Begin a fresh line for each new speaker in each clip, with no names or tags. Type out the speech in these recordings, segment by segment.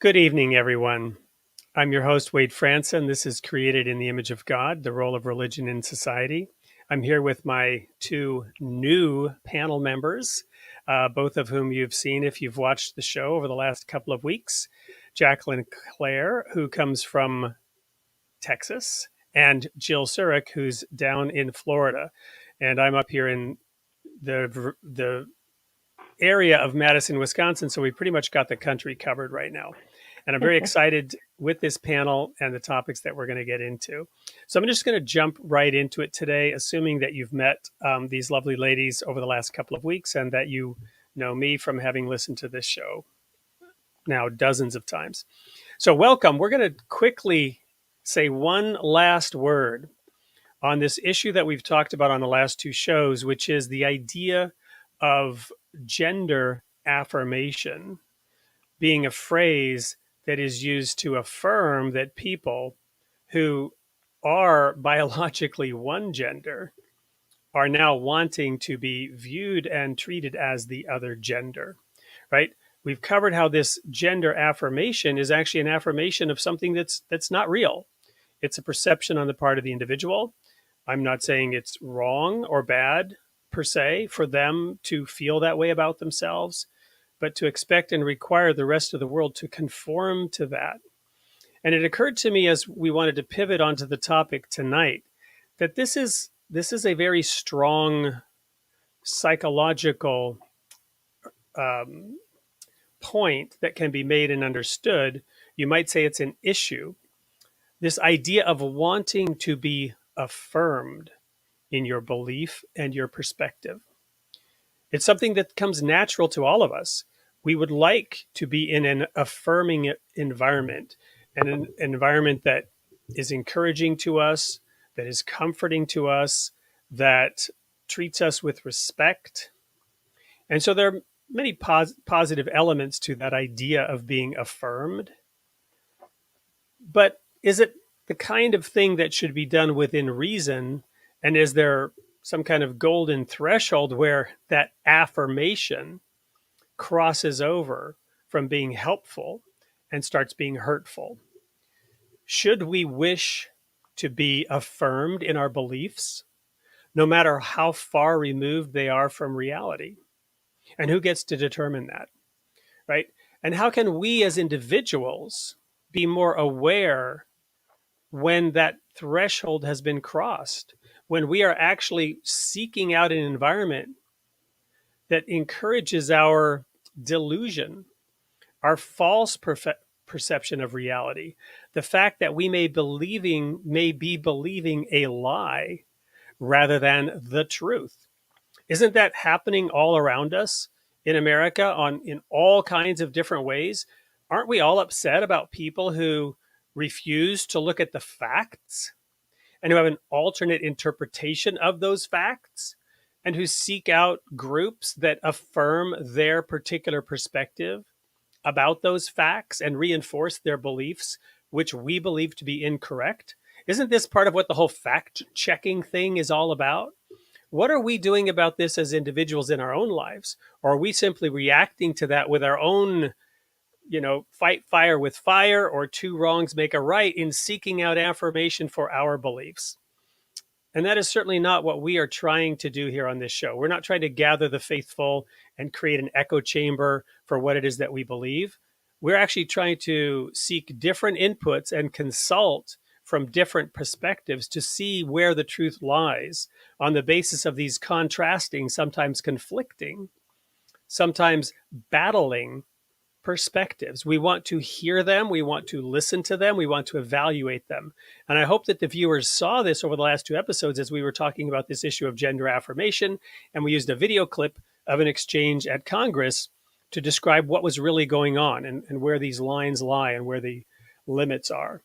Good evening, everyone. I'm your host, Wade Fransson. This is Created in the Image of God, the Role of Religion in Society. I'm here with my two new panel members, both of whom you've seen if you've watched the show over the last couple of weeks. Jacqueline Clare, who comes from Texas, and Jill Surik, who's down in Florida. And I'm up here in the area of Madison, Wisconsin, so we pretty much got the country covered right now. And I'm very excited with this panel and the topics that we're going to get into. So I'm just going to jump right into it today, assuming that you've met these lovely ladies over the last couple of weeks and that you know me from having listened to this show now dozens of times. So welcome. We're going to quickly say one last word on this issue that we've talked about on the last two shows, which is the idea of gender affirmation being a phrase that is used to affirm that people who are biologically one gender are now wanting to be viewed and treated as the other gender, right? We've covered how this gender affirmation is actually an affirmation of something that's not real. It's a perception on the part of the individual. I'm not saying it's wrong or bad per se for them to feel that way about themselves, but to expect and require the rest of the world to conform to that. And it occurred to me as we wanted to pivot onto the topic tonight that this is a very strong psychological point that can be made and understood. You might say it's an issue. This idea of wanting to be affirmed in your belief and your perspective. It's something that comes natural to all of us. We would like to be in an affirming environment, and an environment that is encouraging to us, that is comforting to us, that treats us with respect. And so there are many positive elements to that idea of being affirmed. But is it the kind of thing that should be done within reason? And is there some kind of golden threshold where that affirmation crosses over from being helpful and starts being hurtful? Should we wish to be affirmed in our beliefs, no matter how far removed they are from reality? And who gets to determine that, right? And how can we as individuals be more aware when that threshold has been crossed, when we are actually seeking out an environment that encourages our delusion, our false perception of reality, the fact that we may be believing a lie rather than the truth? Isn't that happening all around us in America in all kinds of different ways? Aren't we all upset about people who refuse to look at the facts and who have an alternate interpretation of those facts and who seek out groups that affirm their particular perspective about those facts and reinforce their beliefs, which we believe to be incorrect? Isn't this part of what the whole fact checking thing is all about? What are we doing about this as individuals in our own lives? Or are we simply reacting to that with our own, fight fire with fire, or two wrongs make a right in seeking out affirmation for our beliefs? And that is certainly not what we are trying to do here on this show. We're not trying to gather the faithful and create an echo chamber for what it is that we believe. We're actually trying to seek different inputs and consult from different perspectives to see where the truth lies on the basis of these contrasting, sometimes conflicting, sometimes battling perspectives. We want to hear them. We want to listen to them. We want to evaluate them. And I hope that the viewers saw this over the last two episodes as we were talking about this issue of gender affirmation. And we used a video clip of an exchange at Congress to describe what was really going on and where these lines lie and where the limits are.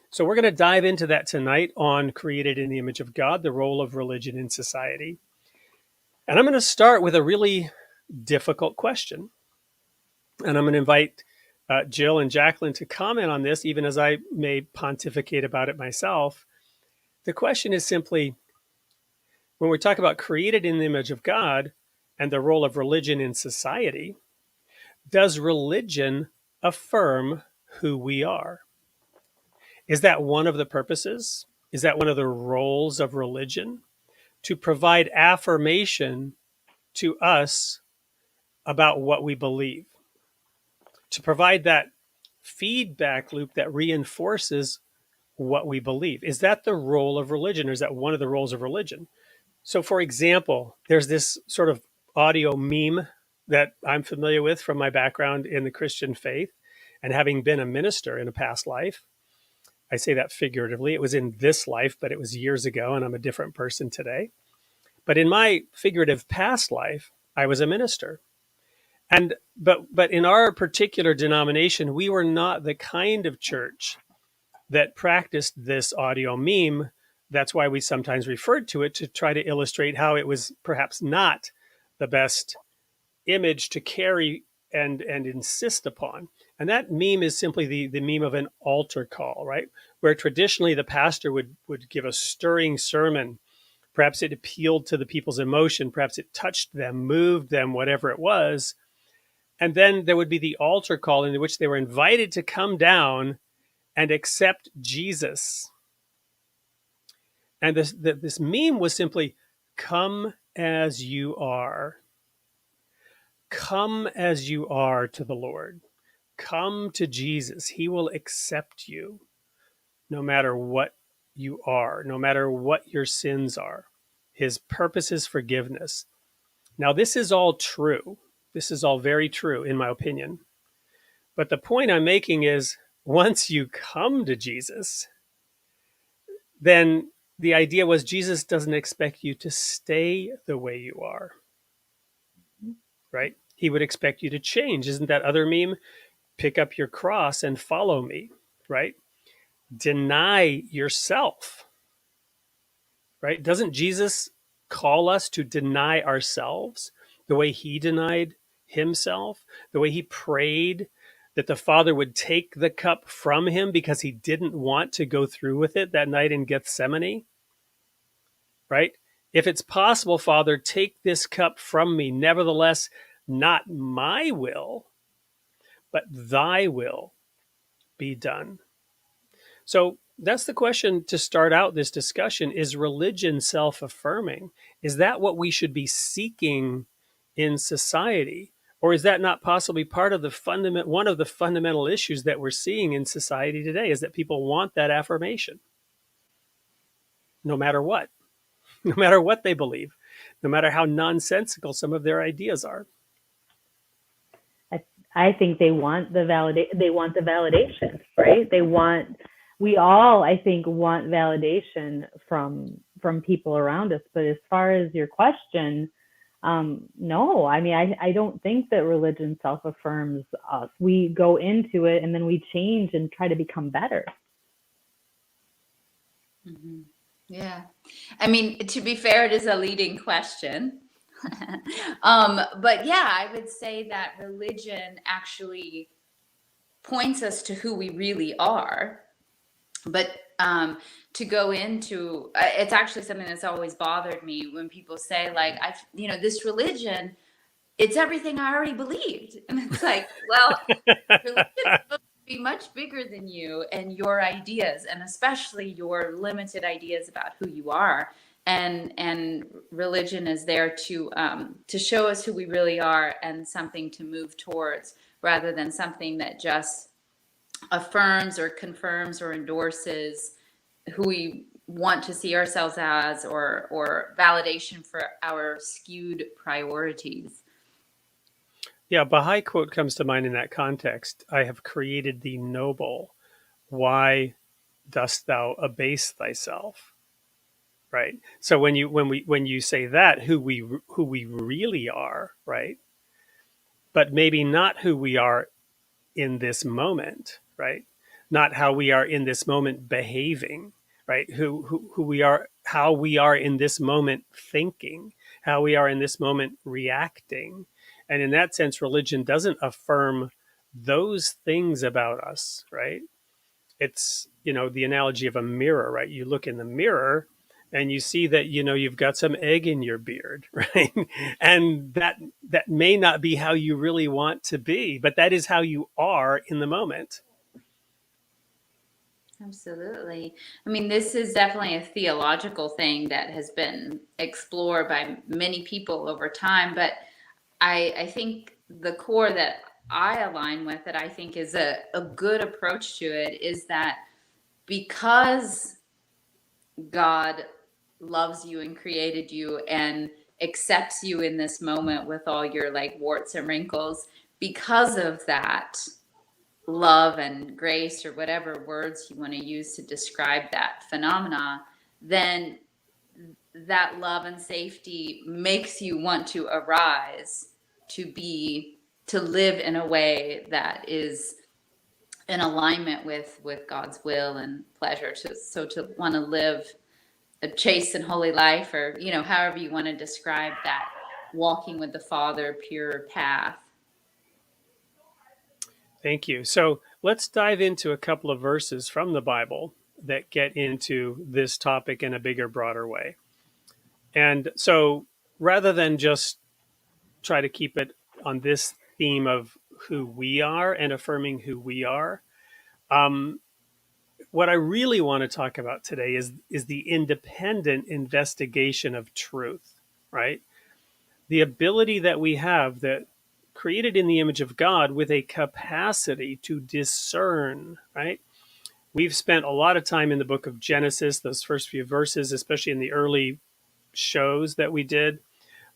So we're going to dive into that tonight on Created in the Image of God, the Role of Religion in Society. And I'm going to start with a really difficult question. And I'm going to invite Jill and Jacqueline to comment on this, even as I may pontificate about it myself. The question is simply, when we talk about created in the image of God and the role of religion in society, does religion affirm who we are. Is that one of the purposes? Is that one of the roles of religion? To provide affirmation to us about what we believe, to provide that feedback loop that reinforces what we believe. Is that the role of religion, or is that one of the roles of religion? So, for example, there's this sort of audio meme that I'm familiar with from my background in the Christian faith and having been a minister in a past life. I say that figuratively. It was in this life, but it was years ago, and I'm a different person today. But in my figurative past life, I was a minister. And but in our particular denomination, we were not the kind of church that practiced this audio meme. That's why we sometimes referred to it, to try to illustrate how it was perhaps not the best image to carry and insist upon. And that meme is simply the meme of an altar call, right? Where traditionally the pastor would give a stirring sermon. Perhaps it appealed to the people's emotion, perhaps it touched them, moved them, whatever it was. And then there would be the altar call, in which they were invited to come down and accept Jesus. And this meme was simply, come as you are. Come as you are to the Lord. Come to Jesus. He will accept you no matter what you are, no matter what your sins are. His purpose is forgiveness. Now, this is all true. This is all very true, in my opinion. But the point I'm making is, once you come to Jesus, then the idea was Jesus doesn't expect you to stay the way you are, right? He would expect you to change. Isn't that other meme? Pick up your cross and follow me, right? Deny yourself, right? Doesn't Jesus call us to deny ourselves the way he denied himself, the way he prayed that the Father would take the cup from him because he didn't want to go through with it that night in Gethsemane, right? If it's possible, Father, take this cup from me. Nevertheless, not my will, but thy will be done. So that's the question to start out this discussion. Is religion self-affirming? Is that what we should be seeking in society? Or is that not possibly part of one of the fundamental issues that we're seeing in society today, is that people want that affirmation, no matter what, no matter what they believe, no matter how nonsensical some of their ideas are.
I think they want the validation, right? We all, I think, want validation from people around us. But as far as your question, no, I mean, I don't think that religion self-affirms us. We go into it and then we change and try to become better.
Mm-hmm. Yeah. I mean, to be fair, it is a leading question. But yeah, I would say that religion actually points us to who we really are. But to go into, it's actually something that's always bothered me when people say, like, this religion, it's everything I already believed. And it's like, well, religion is supposed to be much bigger than you and your ideas, and especially your limited ideas about who you are. And religion is there to show us who we really are and something to move towards, rather than something that just affirms or confirms or endorses who we want to see ourselves as, or validation for our skewed priorities.
Yeah, Baha'i quote comes to mind in that context. I have created thee noble. Why dost thou abase thyself? Right. So when you say that, who we really are, right? But maybe not who we are in this moment, right? Not how we are in this moment behaving, right? Who we are, how we are in this moment thinking, how we are in this moment reacting. And in that sense, religion doesn't affirm those things about us, right? It's, the analogy of a mirror, right? You look in the mirror and you see that, you've got some egg in your beard, right? And that may not be how you really want to be, but that is how you are in the moment.
Absolutely. I mean, this is definitely a theological thing that has been explored by many people over time, but I think the core that I align with, that I think is a good approach to it, is that because God loves you and created you and accepts you in this moment with all your like warts and wrinkles, because of that love and grace, or whatever words you want to use to describe that phenomena, then that love and safety makes you want to arise, to live in a way that is in alignment with God's will and pleasure, to want to live a chaste and holy life, or however you want to describe that walking with the Father pure path.
Thank you. So let's dive into a couple of verses from the Bible that get into this topic in a bigger, broader way. And so rather than just try to keep it on this theme of who we are and affirming who we are, um, what I really want to talk about today is the independent investigation of truth, right? The ability that we have, that created in the image of God, with a capacity to discern, right? We've spent a lot of time in the book of Genesis, those first few verses, especially in the early shows that we did,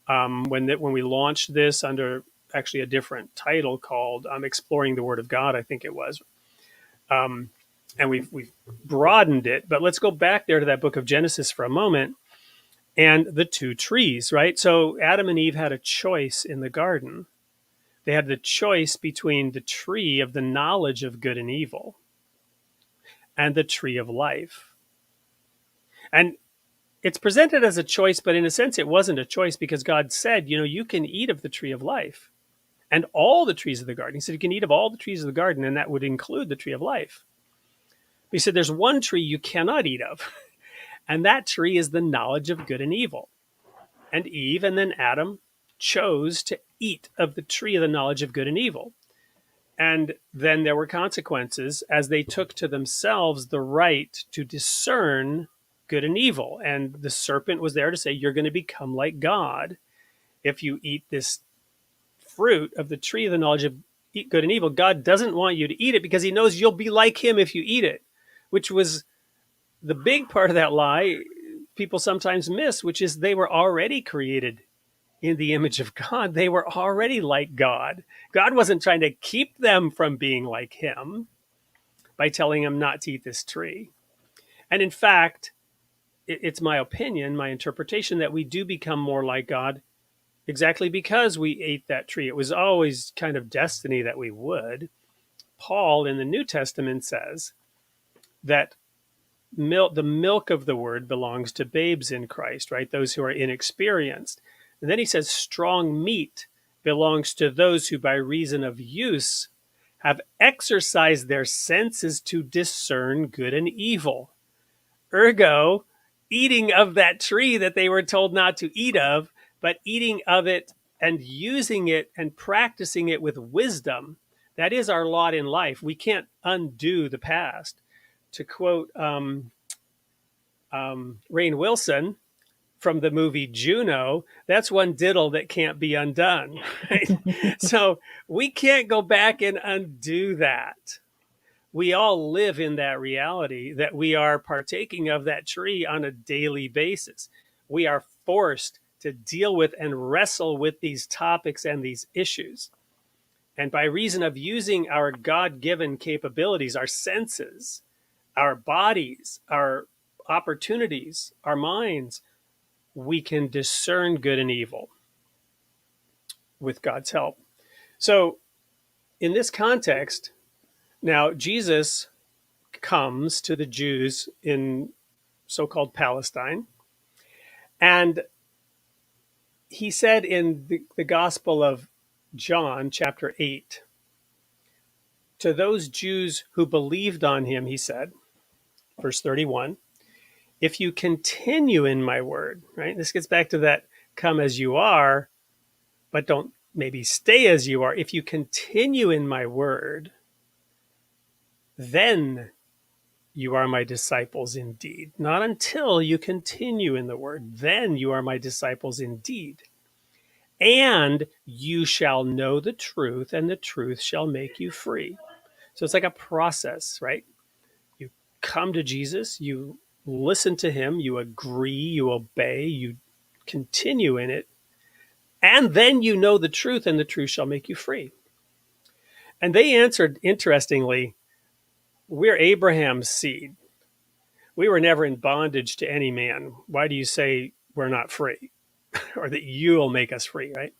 when we launched this under actually a different title called Exploring the Word of God, I think it was. Um, and we've broadened it, but let's go back there to that book of Genesis for a moment, and the two trees, right? So Adam and Eve had a choice in the garden. They had the choice between the tree of the knowledge of good and evil and the tree of life. And it's presented as a choice, but in a sense, it wasn't a choice, because God said, you can eat of the tree of life and all the trees of the garden. He said, you can eat of all the trees of the garden, and that would include the tree of life. He said, there's one tree you cannot eat of, and that tree is the knowledge of good and evil. And Eve and then Adam chose to eat of the tree of the knowledge of good and evil. And then there were consequences as they took to themselves the right to discern good and evil. And the serpent was there to say, you're going to become like God if you eat this fruit of the tree of the knowledge of good and evil. God doesn't want you to eat it because he knows you'll be like him if you eat it, which was the big part of that lie people sometimes miss, which is they were already created in the image of God. They were already like God. God wasn't trying to keep them from being like him by telling them not to eat this tree. And in fact, it's my opinion, my interpretation, that we do become more like God exactly because we ate that tree. It was always kind of destiny that we would. Paul in the New Testament says that the milk of the word belongs to babes in Christ, right? Those who are inexperienced. And then he says strong meat belongs to those who by reason of use have exercised their senses to discern good and evil. Ergo, eating of that tree that they were told not to eat of, but eating of it and using it and practicing it with wisdom, that is our lot in life. We can't undo the past. To quote Rainn Wilson from the movie Juno, that's one diddle that can't be undone. Right? So we can't go back and undo that. We all live in that reality that we are partaking of that tree on a daily basis. We are forced to deal with and wrestle with these topics and these issues. And by reason of using our God-given capabilities, our senses, our bodies, our opportunities, our minds, we can discern good and evil with God's help. So in this context, now Jesus comes to the Jews in so-called Palestine, and he said in the Gospel of John, chapter 8, to those Jews who believed on him, he said, verse 31, if you continue in my word, right? This gets back to that come as you are, but don't maybe stay as you are. If you continue in my word, then you are my disciples indeed. Not until you continue in the word, then you are my disciples indeed. And you shall know the truth, and the truth shall make you free. So it's like a process, right? You come to Jesus, you listen to him, you agree, you obey, you continue in it, and then you know the truth, and the truth shall make you free. And they answered, interestingly, we're Abraham's seed. We were never in bondage to any man. Why do you say we're not free? Or that you'll make us free, right?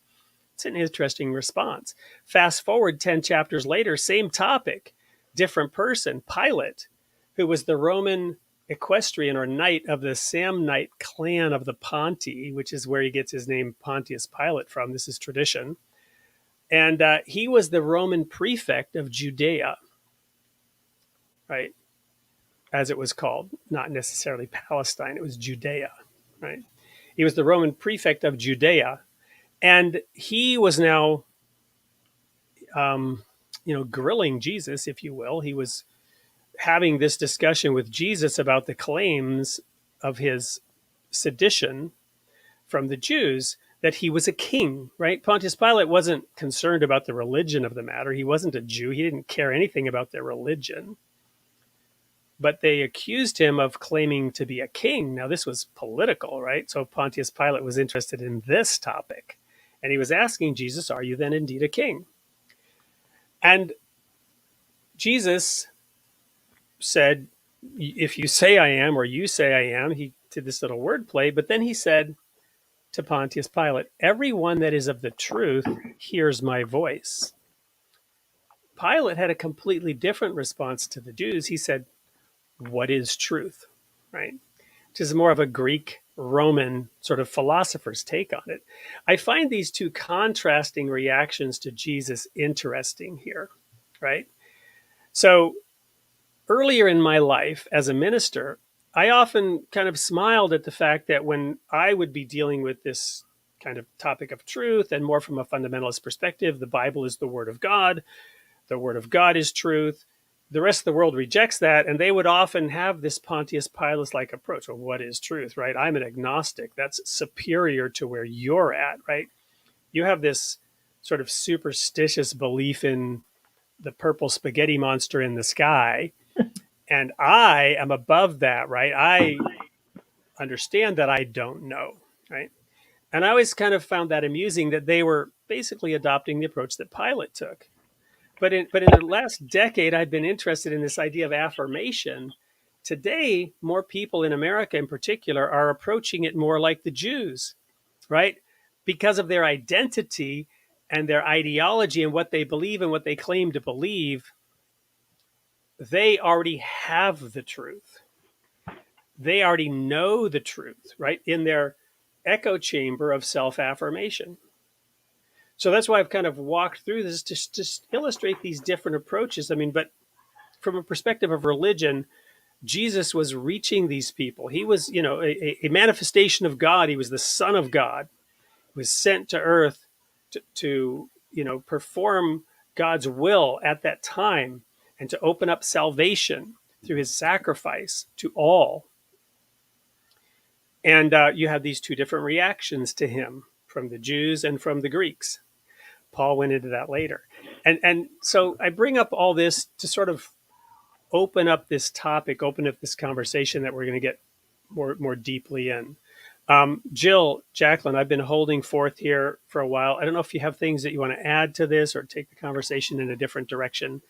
It's an interesting response. Fast forward 10 chapters later, same topic, different person, Pilate, who was the Roman equestrian or knight of the Samnite clan of the Ponti, which is where he gets his name Pontius Pilate from. This is tradition. And he was the Roman prefect of Judea, right? As it was called, not necessarily Palestine, it was Judea, right? He was the Roman prefect of Judea. And he was now, grilling Jesus, if you will. He was having this discussion with Jesus about the claims of his sedition from the Jews that he was a king, right? Pontius Pilate wasn't concerned about the religion of the matter. He wasn't a Jew. He didn't care anything about their religion. But they accused him of claiming to be a king. Now, this was political, right? So Pontius Pilate was interested in this topic. And he was asking Jesus, are you then indeed a king? And Jesus said, if you say I am, or you say I am, he did this little wordplay, but then he said to Pontius Pilate, everyone that is of the truth hears my voice. Pilate had a completely different response to the Jews. He said, what is truth, right? Which is more of a Greek Roman sort of philosopher's take on it. I find these two contrasting reactions to Jesus interesting here, right? So earlier in my life as a minister, I often kind of smiled at the fact that when I would be dealing with this kind of topic of truth and more from a fundamentalist perspective, the Bible is the Word of God, the Word of God is truth. The rest of the world rejects that, and they would often have this Pontius Pilate-like approach. Well, what is truth, right? I'm an agnostic. That's superior to where you're at, right? You have this sort of superstitious belief in the purple spaghetti monster in the sky, and I am above that, right? I understand that I don't know, right? And I always kind of found that amusing that they were basically adopting the approach that Pilate took. But in the last decade, I've been interested in this idea of affirmation. Today, more people in America in particular are approaching it more like the Jews, right? Because of their identity and their ideology and what they believe and what they claim to believe, they already have the truth. They already know the truth, right? In their echo chamber of self-affirmation. So that's why I've kind of walked through this to just illustrate these different approaches. I mean, but from a perspective of religion, Jesus was reaching these people. He was, a manifestation of God. He was the Son of God. He was sent to earth to perform God's will at that time and to open up salvation through his sacrifice to all. And you have these two different reactions to him from the Jews and from the Greeks. Paul went into that later. And so I bring up all this to sort of open up this topic, open up this conversation that we're going to get more deeply in. Jill, Jacqueline, I've been holding forth here for a while. I don't know if you have things that you want to add to this or take the conversation in a different direction.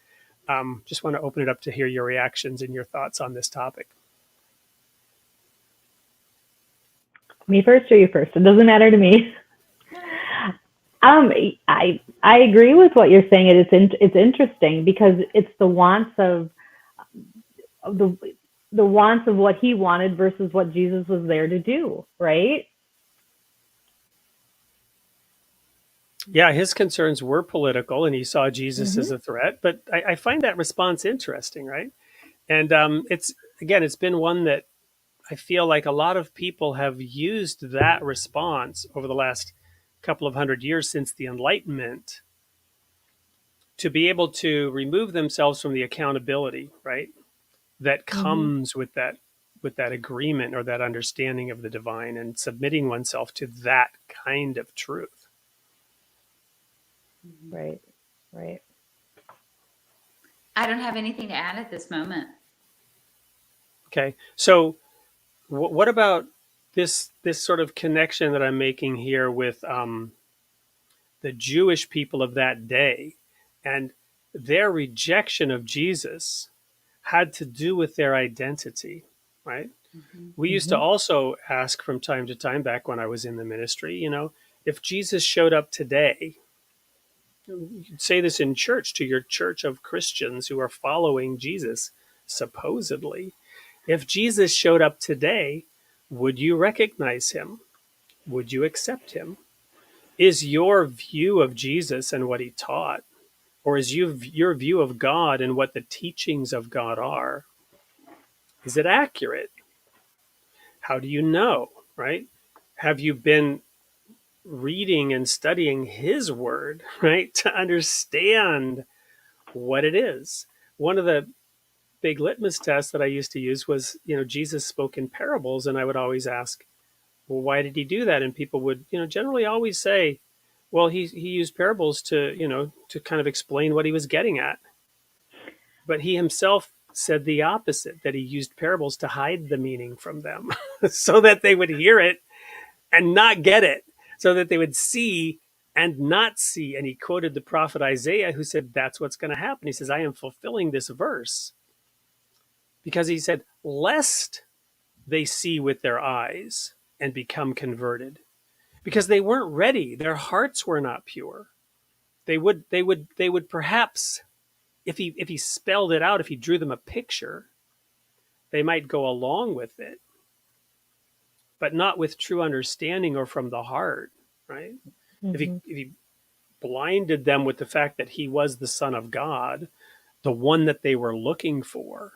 Just want to open it up to hear your reactions and your thoughts on this topic.
Me first or you first? It doesn't matter to me. I agree with what you're saying. It's interesting because it's the wants of the wants of what he wanted versus what Jesus was there to do, right?
Yeah, his concerns were political, and he saw Jesus as a threat. But I find that response interesting, right? And it's been one that I feel like a lot of people have used that response over the last couple of hundred years since the Enlightenment to be able to remove themselves from the accountability, right? that
Mm-hmm.
comes with that agreement or that understanding of the divine and submitting oneself to that kind of truth.
Right. Right.
I don't have anything to add at this moment.
Okay, so what about this sort of connection that I'm making here with the Jewish people of that day and their rejection of Jesus had to do with their identity, right?
Mm-hmm.
We used to
Mm-hmm.
also ask from time to time back when I was in the ministry, if Jesus showed up today, you could say this in church to your church of Christians who are following Jesus, supposedly. If Jesus showed up today, would you recognize him? Would you accept him? Is your view of Jesus and what he taught, or is your view of God and what the teachings of God are, is it accurate? How do you know, right? Have you been reading and studying his word, right, to understand what it is? One of the big litmus tests that I used to use was, Jesus spoke in parables, and I would always ask, well, why did he do that? And people would, generally always say, well, he used parables to, to kind of explain what he was getting at. But he himself said the opposite, that he used parables to hide the meaning from them so that they would hear it and not get it, so that they would see and not see. And he quoted the prophet Isaiah, who said, that's what's going to happen. He says, I am fulfilling this verse because he said, lest they see with their eyes and become converted, because they weren't ready. Their hearts were not pure. They would perhaps, if he spelled it out, if he drew them a picture, they might go along with it, but not with true understanding or from the heart, right? If he
Mm-hmm.
if he blinded them with the fact that he was the Son of God, the one that they were looking for,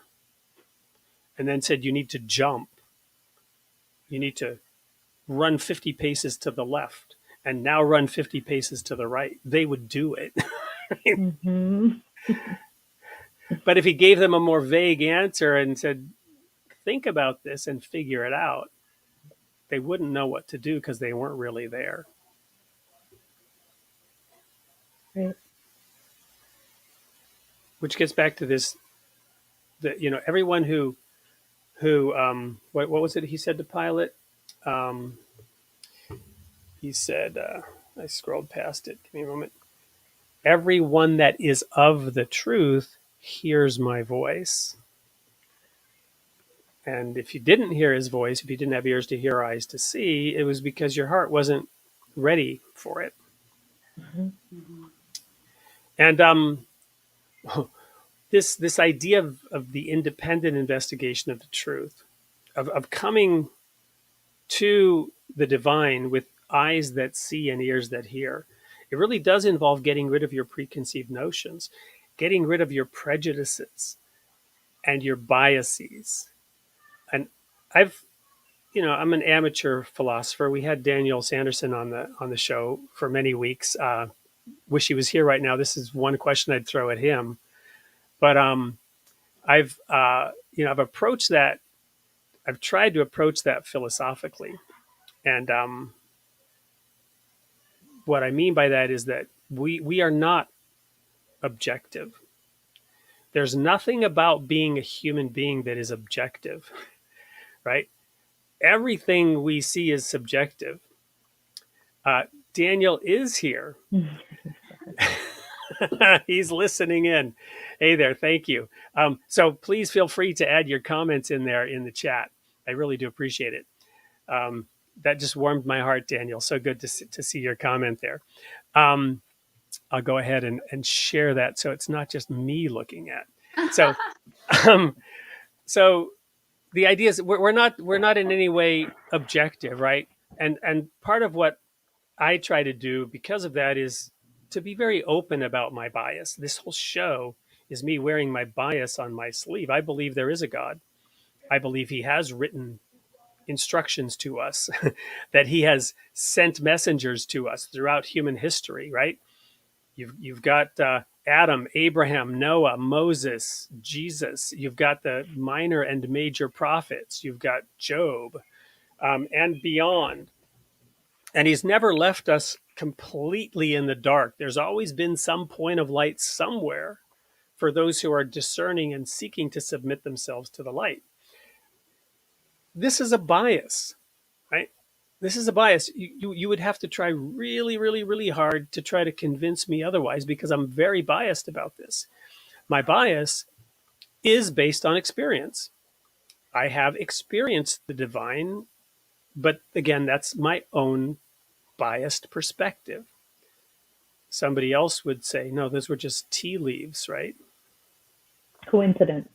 and then said, you need to jump, you need to run 50 paces to the left, and now run 50 paces to the right, they would do it.
Mm-hmm.
But if he gave them a more vague answer and said, think about this and figure it out, they wouldn't know what to do because they weren't really there.
Right.
Which gets back to this, that everyone who what was it he said to Pilate? Um, he said, I scrolled past it. Give me a moment. Everyone that is of the truth hears my voice. And if you didn't hear his voice, if you didn't have ears to hear, eyes to see, it was because your heart wasn't ready for it.
Mm-hmm.
Mm-hmm.
And this idea of the independent investigation of the truth, of coming to the divine with eyes that see and ears that hear, it really does involve getting rid of your preconceived notions, getting rid of your prejudices and your biases. And I've, I'm an amateur philosopher. We had Daniel Sanderson on the show for many weeks. Wish he was here right now. This is one question I'd throw at him. But I've approached that. I've tried to approach that philosophically, and what I mean by that is that we are not objective. There's nothing about being a human being that is objective, right? Everything we see is subjective. Uh, Daniel is here. He's listening in. Hey there, thank you. So please feel free to add your comments in there in the chat. I really do appreciate it. That just warmed my heart, Daniel. So good to see your comment there. Um, I'll go ahead and share that so it's not just me looking at. So, um, so the idea is we're not in any way objective, right? And part of what I try to do because of that is to be very open about my bias. This whole show is me wearing my bias on my sleeve. I believe there is a God. I believe he has written instructions to us, that he has sent messengers to us throughout human history, right? You've got Adam, Abraham, Noah, Moses, Jesus. You've got the minor and major prophets. You've got Job, and beyond. And he's never left us completely in the dark. There's always been some point of light somewhere for those who are discerning and seeking to submit themselves to the light. This is a bias, right? This is a bias. You would have to try really, really, really hard to try to convince me otherwise, because I'm very biased about this. My bias is based on experience. I have experienced the divine, but again, that's my own biased perspective. Somebody else would say, no, those were just tea leaves, right?
Coincidence.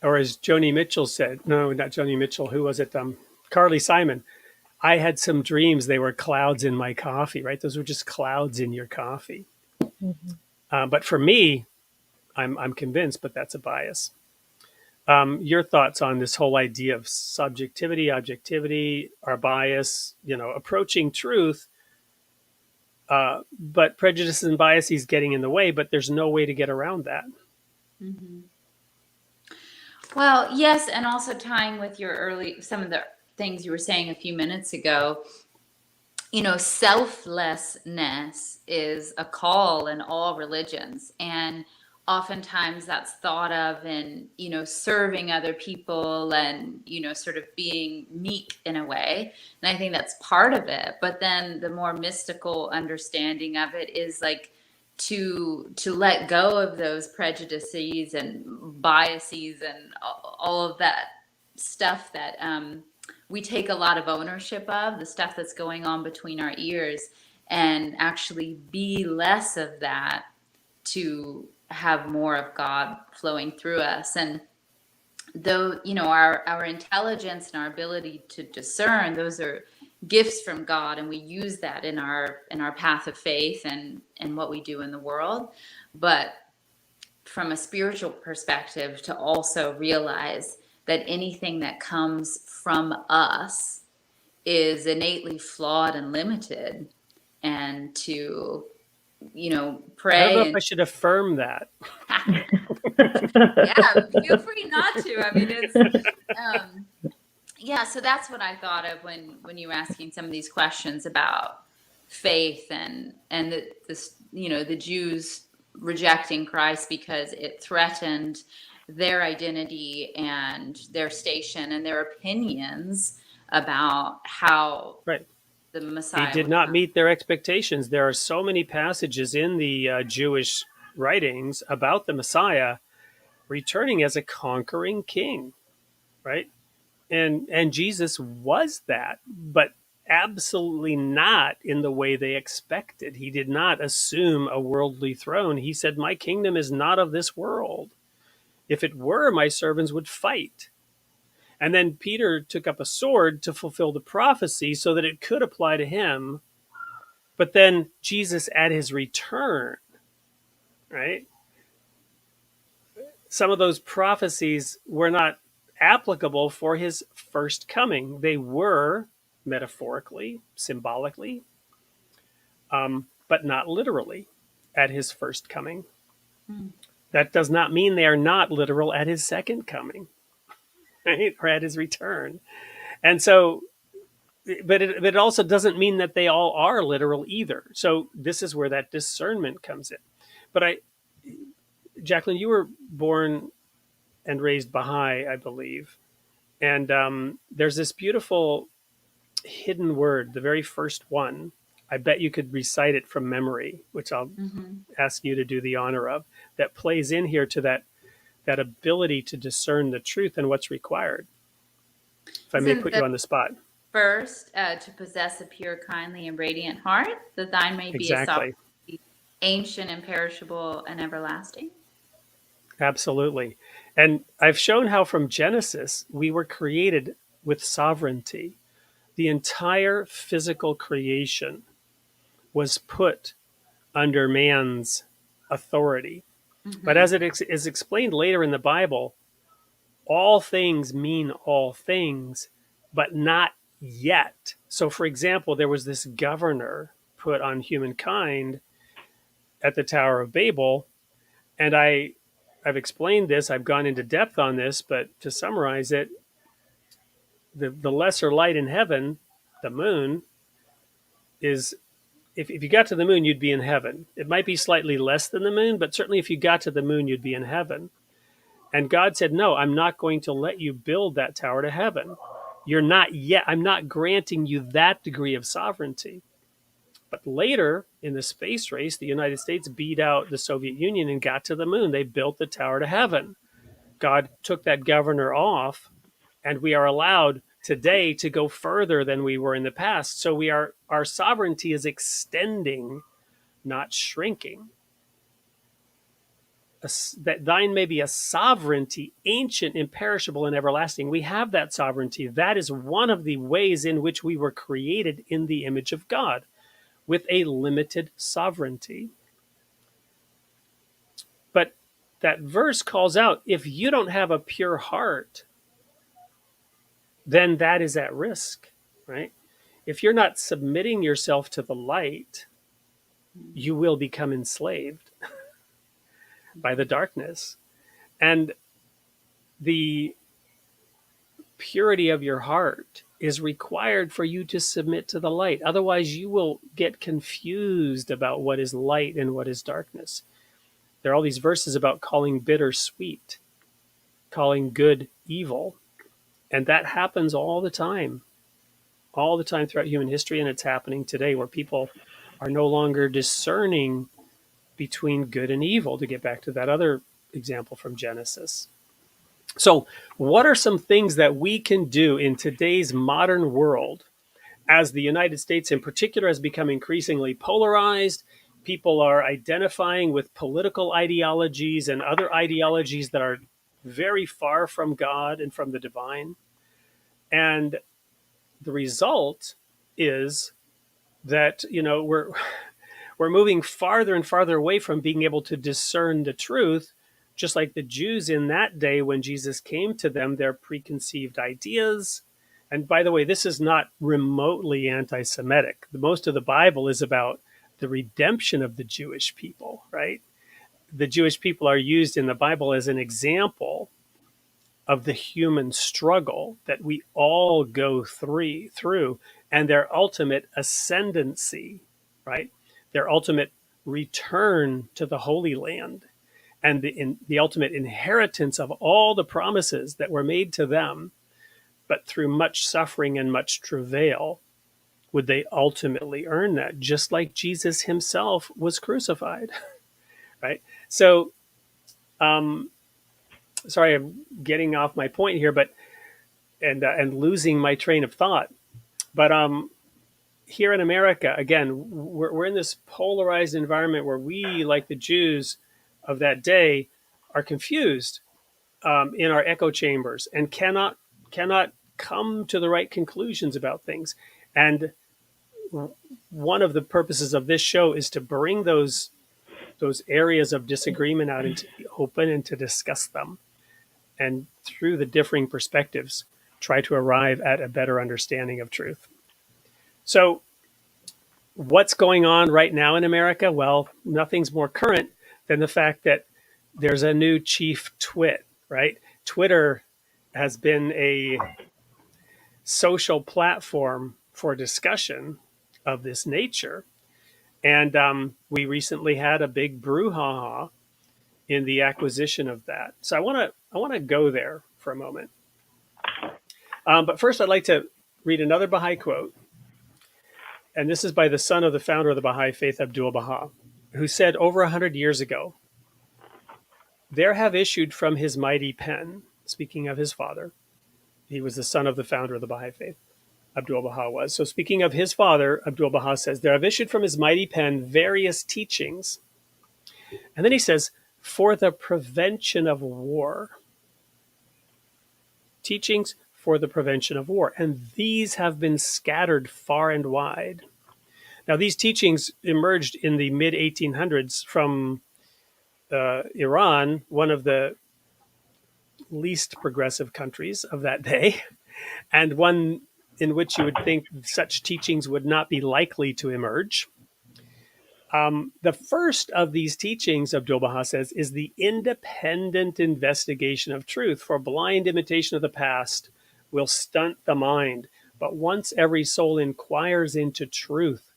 Or as Joni Mitchell said, no, not Joni Mitchell, who was it? Carly Simon. I had some dreams. They were clouds in my coffee, right? Those were just clouds in your coffee.
Mm-hmm.
But for me, I'm convinced, but that's a bias. Your thoughts on this whole idea of subjectivity, objectivity, our bias, approaching truth, but prejudices and biases getting in the way, but there's no way to get around that.
Mm-hmm. Well, yes, and also tying with some of the things you were saying a few minutes ago, selflessness is a call in all religions. And oftentimes that's thought of in, serving other people and, sort of being meek in a way. And I think that's part of it. But then the more mystical understanding of it is like to let go of those prejudices and biases and all of that stuff that we take a lot of ownership of, the stuff that's going on between our ears, and actually be less of that to have more of God flowing through us. And though, our intelligence and our ability to discern, those are gifts from God, and we use that in our path of faith and what we do in the world. But from a spiritual perspective, to also realize that anything that comes from us is innately flawed and limited, and to pray.
I don't know if I should affirm that.
Yeah, feel free not to. I mean, it's yeah. So that's what I thought of when you were asking some of these questions about faith and the Jews rejecting Christ because it threatened their identity and their station and their opinions about how
right.
The Messiah
He did not meet their expectations. There are so many passages in the Jewish writings about the Messiah returning as a conquering king, right? And Jesus was that, but absolutely not in the way they expected. He did not assume a worldly throne. He said, "My kingdom is not of this world. If it were, my servants would fight." And then Peter took up a sword to fulfill the prophecy so that it could apply to him. But then Jesus at his return, right? Some of those prophecies were not applicable for his first coming. They were metaphorically, symbolically, but not literally at his first coming. That does not mean they are not literal at his second coming, right? Or at his return. And so, but it also doesn't mean that they all are literal either. So this is where that discernment comes in. But Jacqueline, you were born and raised Baha'i, I believe. And there's this beautiful hidden word, the very first one. I bet you could recite it from memory, which I'll ask you to do the honor of, that plays in here to that ability to discern the truth and what's required. If I may put you on the spot.
First, to possess a pure, kindly, and radiant heart, that thine may be a sovereign, ancient, imperishable, and everlasting.
Absolutely. And I've shown how from Genesis we were created with sovereignty. The entire physical creation was put under man's authority. But as it is explained later in the Bible, all things mean all things, but not yet. So, for example, there was this governor put on humankind at the Tower of Babel. And I've explained this, I've gone into depth on this, but to summarize it, the lesser light in heaven, the moon, is if you got to the moon, you'd be in heaven. It might be slightly less than the moon, but certainly if you got to the moon, you'd be in heaven. And God said, no, I'm not going to let you build that tower to heaven. You're not yet, I'm not granting you that degree of sovereignty. But later in the space race, the United States beat out the Soviet Union and got to the moon. They built the tower to heaven. God took that governor off, and we are allowed today to go further than we were in the past. So our sovereignty is extending, not shrinking. That thine may be a sovereignty, ancient, imperishable, and everlasting. We have that sovereignty. That is one of the ways in which we were created in the image of God, with a limited sovereignty. But that verse calls out, if you don't have a pure heart, then that is at risk, right? If you're not submitting yourself to the light, you will become enslaved by the darkness. And the purity of your heart is required for you to submit to the light. Otherwise, you will get confused about what is light and what is darkness. There are all these verses about calling bitter sweet, calling good evil. And that happens all the time throughout human history. And it's happening today, where people are no longer discerning between good and evil, to get back to that other example from Genesis. So, what are some things that we can do in today's modern world, as the United States in particular has become increasingly polarized? People are identifying with political ideologies and other ideologies that are very far from God and from the divine. And the result is that, we're moving farther and farther away from being able to discern the truth, just like the Jews in that day when Jesus came to them, their preconceived ideas. And by the way, this is not remotely anti-Semitic. Most of the Bible is about the redemption of the Jewish people, right? The Jewish people are used in the Bible as an example of the human struggle that we all go through, and their ultimate ascendancy, right? Their ultimate return to the Holy Land, and the ultimate inheritance of all the promises that were made to them, but through much suffering and much travail would they ultimately earn that, just like Jesus himself was crucified, right? So, sorry, I'm getting off my point here, but and losing my train of thought. But here in America, again, we're in this polarized environment where we, like the Jews of that day, are confused in our echo chambers and cannot come to the right conclusions about things. And one of the purposes of this show is to bring those areas of disagreement out into the open and to discuss them, and through the differing perspectives, try to arrive at a better understanding of truth. So, what's going on right now in America? Well, nothing's more current than the fact that there's a new chief twit, right? Twitter has been a social platform for discussion of this nature. And we recently had a big brouhaha in the acquisition of that. So I want to go there for a moment. But first, I'd like to read another Baha'i quote. And this is by the son of the founder of the Baha'i faith, Abdul-Baha, who said over 100 years ago, "There have issued from his mighty pen," speaking of his father. He was the son of the founder of the Baha'i faith, Abdul-Baha was. So speaking of his father, Abdul-Baha says, "There have issued from his mighty pen various teachings." And then he says, "for the prevention of war." Teachings for the prevention of war. And these have been scattered far and wide. Now, these teachings emerged in the mid-1800s from Iran, one of the least progressive countries of that day, and one in which you would think such teachings would not be likely to emerge. The first of these teachings, Abdu'l-Baha says, is the independent investigation of truth, for blind imitation of the past will stunt the mind. But once every soul inquires into truth,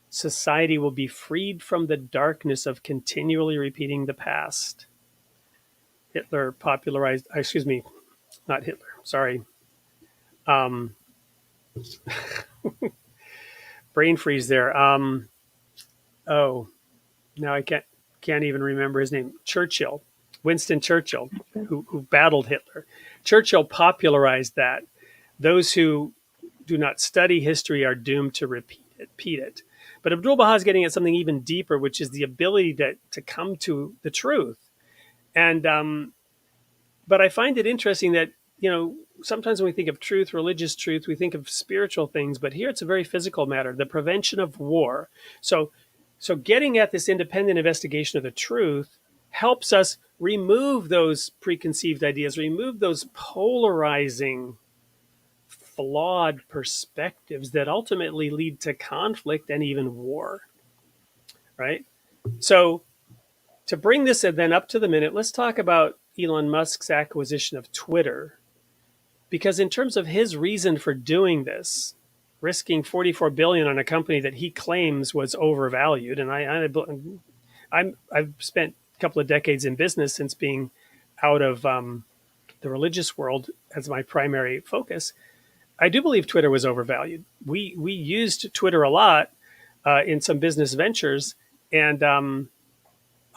society will be freed from the darkness of continually repeating the past. Hitler popularized, excuse me, not Hitler, sorry. Um, Brain freeze there. Oh, now I can't even remember his name. Churchill, Winston Churchill, who battled Hitler. Churchill popularized that. Those who do not study history are doomed to repeat it. But Abdu'l-Baha is getting at something even deeper, which is the ability to come to the truth. And but I find it interesting that, sometimes when we think of truth, religious truth, we think of spiritual things, but here it's a very physical matter, the prevention of war. So getting at this independent investigation of the truth helps us remove those preconceived ideas, remove those polarizing, flawed perspectives that ultimately lead to conflict and even war, right? So to bring this then up to the minute, let's talk about Elon Musk's acquisition of Twitter. Because in terms of his reason for doing this, risking 44 billion on a company that he claims was overvalued, and I've spent a couple of decades in business since being out of the religious world as my primary focus. I do believe Twitter was overvalued. We used Twitter a lot in some business ventures, and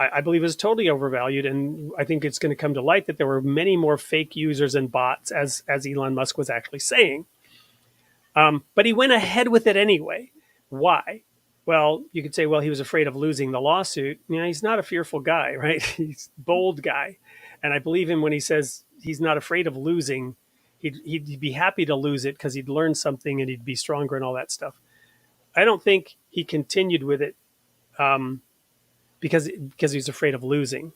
I believe it was totally overvalued. And I think it's going to come to light that there were many more fake users and bots, as Elon Musk was actually saying. But he went ahead with it anyway. Why? Well, you could say, well, he was afraid of losing the lawsuit. He's not a fearful guy, right? He's a bold guy. And I believe him when he says he's not afraid of losing. He'd be happy to lose it because he'd learn something and he'd be stronger and all that stuff. I don't think he continued with it because he's afraid of losing.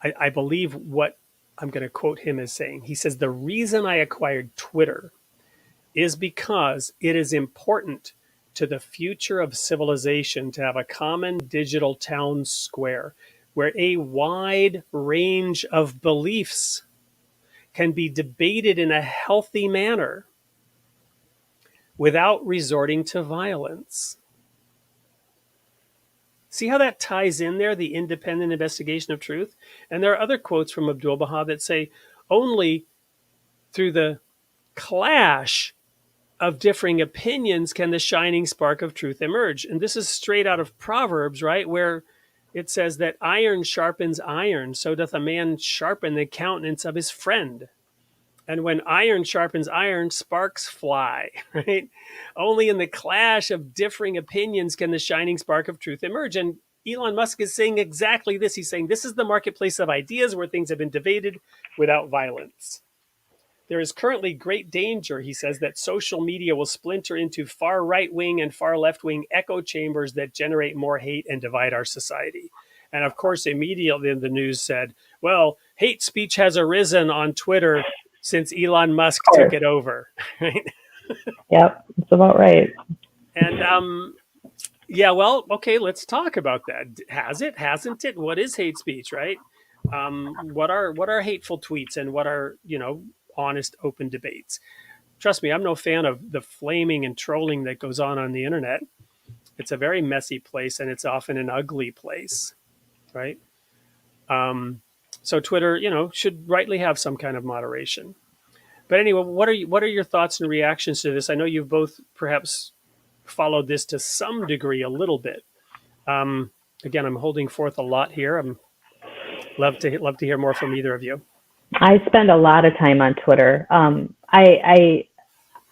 I believe what I'm going to quote him as saying. He says, the reason I acquired Twitter is because it is important to the future of civilization to have a common digital town square where a wide range of beliefs can be debated in a healthy manner without resorting to violence. See how that ties in there, the independent investigation of truth? And there are other quotes from Abdu'l-Baha that say, only through the clash of differing opinions can the shining spark of truth emerge. And this is straight out of Proverbs, right? Where it says that iron sharpens iron, so doth a man sharpen the countenance of his friend. And when iron sharpens iron, sparks fly, right? Only in the clash of differing opinions can the shining spark of truth emerge. And Elon Musk is saying exactly this. He's saying this is the marketplace of ideas where things have been debated without violence. There is currently great danger, he says, that social media will splinter into far right-wing and far left-wing echo chambers that generate more hate and divide our society. And of course, immediately the news said, well, hate speech has arisen on Twitter since Elon Musk took it over, right?
Yep, it's about right.
And yeah, well, okay, let's talk about that. Has it? Hasn't it? What is hate speech, right? What are hateful tweets, and what are honest, open debates? Trust me, I'm no fan of the flaming and trolling that goes on the internet. It's a very messy place, and it's often an ugly place, right? So Twitter, should rightly have some kind of moderation. But anyway, what are your thoughts and reactions to this? I know you've both perhaps followed this to some degree a little bit. Again, I'm holding forth a lot here. I'm love to hear more from either of you.
I spend a lot of time on Twitter. I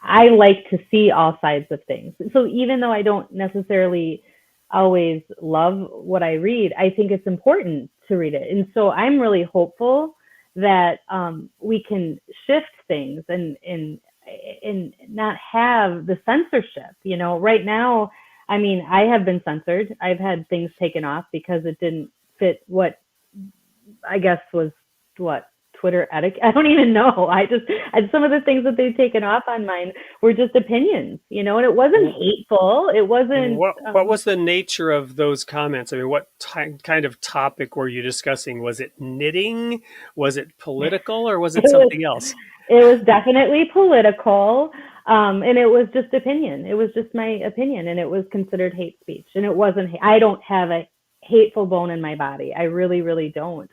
like to see all sides of things. So even though I don't necessarily always love what I read, I think it's important to read it. And so I'm really hopeful that we can shift things and not have the censorship. Right now, I mean, I have been censored. I've had things taken off because it didn't fit what I guess was Twitter etiquette. I don't even know. Some of the things that they've taken off on mine were just opinions, and it wasn't hateful. It wasn't.
What was the nature of those comments? I mean, what kind of topic were you discussing? Was it knitting? Was it political, or was it something else?
It was definitely political, and it was just opinion. It was just my opinion, and it was considered hate speech. And it wasn't. I don't have a hateful bone in my body. I really, really don't.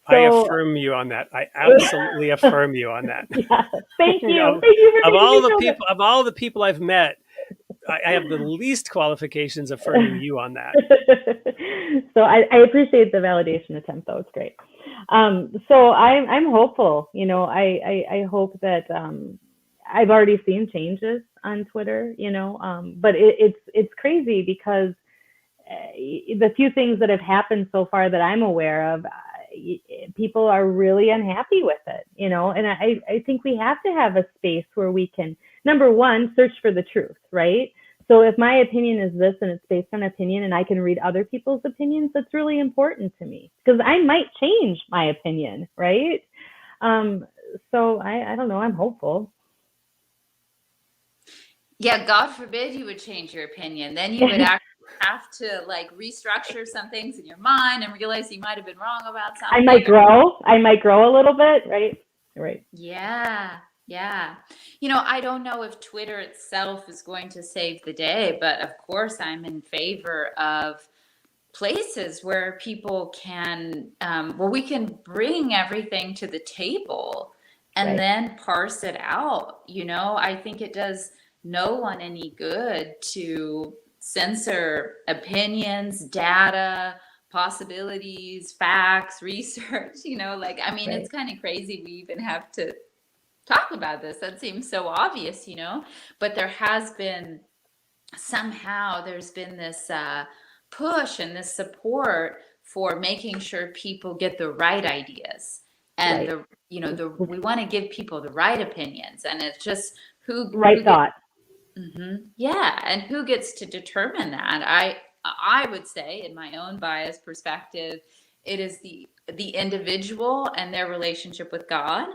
I affirm you on that. I absolutely affirm you on that.
Yeah, thank you. Thank you for
of all the people I've met, I have the least qualifications affirming you on that.
So I appreciate the validation attempt, though. It's great. So I'm hopeful. I hope that I've already seen changes on Twitter. But it's crazy because the few things that have happened so far that I'm aware of, people are really unhappy with it, and I think we have to have a space where we can, number one, search for the truth, right? So if my opinion is this and it's based on opinion and I can read other people's opinions, that's really important to me because I might change my opinion, right? So I don't know, I'm hopeful.
Yeah, God forbid you would change your opinion. Then you would actually have to restructure some things in your mind and realize you might have been wrong about something.
I might grow a little bit, right? Right.
Yeah. I don't know if Twitter itself is going to save the day, but of course I'm in favor of places where people can, where we can bring everything to the table and then parse it out. I think it does no one any good to censor opinions, data, possibilities, facts, research, it's kind of crazy we even have to talk about this. That seems so obvious, but there's been this push and this support for making sure people get the right ideas. And we want to give people the right opinions, and it's just who
thought.
Yeah, and who gets to determine that? I would say, in my own biased perspective, it is the individual and their relationship with God.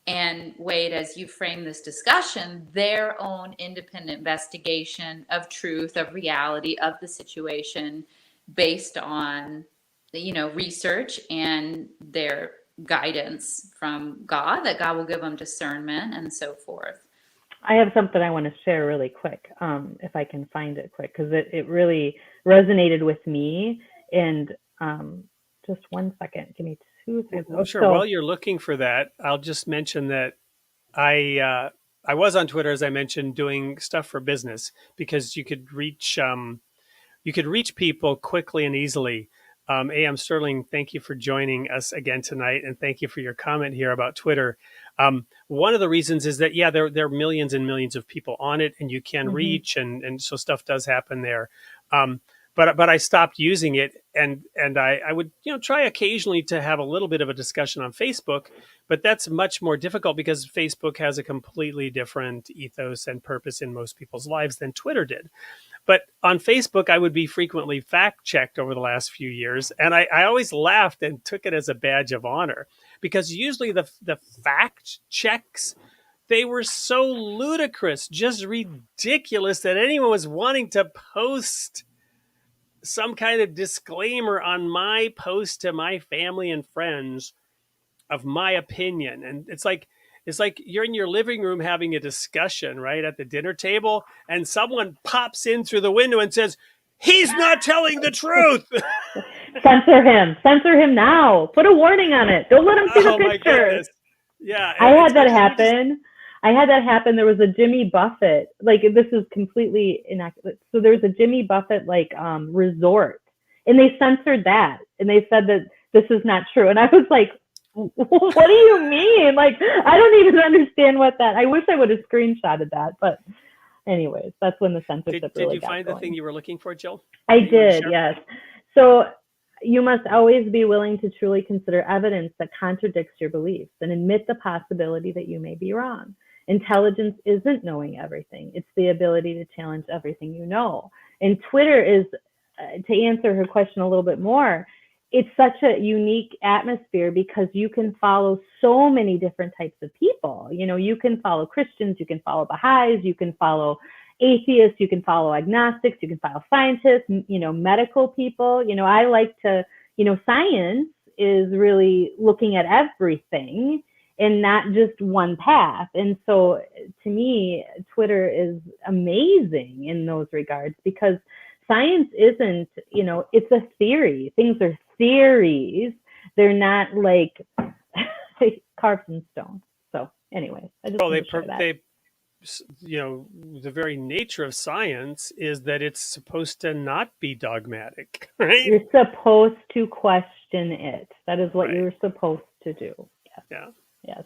And Wade, as you frame this discussion, their own independent investigation of truth, of reality, of the situation, based on research and their guidance from God, that God will give them discernment and so forth.
I have something I want to share really quick, if I can find it quick, because it really resonated with me. And just 1 second, give me 2 seconds.
Well, sure. While you're looking for that, I'll just mention that I was on Twitter, as I mentioned, doing stuff for business because you could reach people quickly and easily. A.M. Sterling, thank you for joining us again tonight, and thank you for your comment here about Twitter. One of the reasons is that, there are millions and millions of people on it, and you can reach, and so stuff does happen there. But I stopped using it, and I would try occasionally to have a little bit of a discussion on Facebook, but that's much more difficult because Facebook has a completely different ethos and purpose in most people's lives than Twitter did. But on Facebook, I would be frequently fact-checked over the last few years, and I always laughed and took it as a badge of honor because usually the fact checks, they were so ludicrous, just ridiculous, that anyone was wanting to post some kind of disclaimer on my post to my family and friends of my opinion. And it's like you're in your living room having a discussion, right, at the dinner table, and someone pops in through the window and says, "He's not telling the truth."
Censor him now. Put a warning on it. Don't let him see the picture.
Yeah.
I had that happen. There was a Jimmy Buffett, this is completely inaccurate. So there was a Jimmy Buffett resort, and they censored that, and they said that this is not true. And I was like, what do you mean? I don't even understand what that. I wish I would have screenshotted that, but anyways, that's when the censorship really got going. Did you
find the thing you were looking for, Jill?
I did, yes. So you must always be willing to truly consider evidence that contradicts your beliefs and admit the possibility that you may be wrong. Intelligence isn't knowing everything. It's the ability to challenge everything you know. And Twitter is, to answer her question a little bit more, it's such a unique atmosphere because you can follow so many different types of people. You know, you can follow Christians, you can follow Baha'is, you can follow atheists, you can follow agnostics, you can follow scientists, you know, medical people. You know, I like to, you know, science is really looking at everything and not just one path. And so to me, Twitter is amazing in those regards because science isn't, you know, it's a theory. Things are theories. They're not like carved in stone. So anyway, I just
Well,
wanted to share that.
they, you know, the very nature of science is that it's supposed to not be dogmatic, right?
You're supposed to question it. That is what
Right.
you're supposed to do. Yes.
Yeah.
Yes.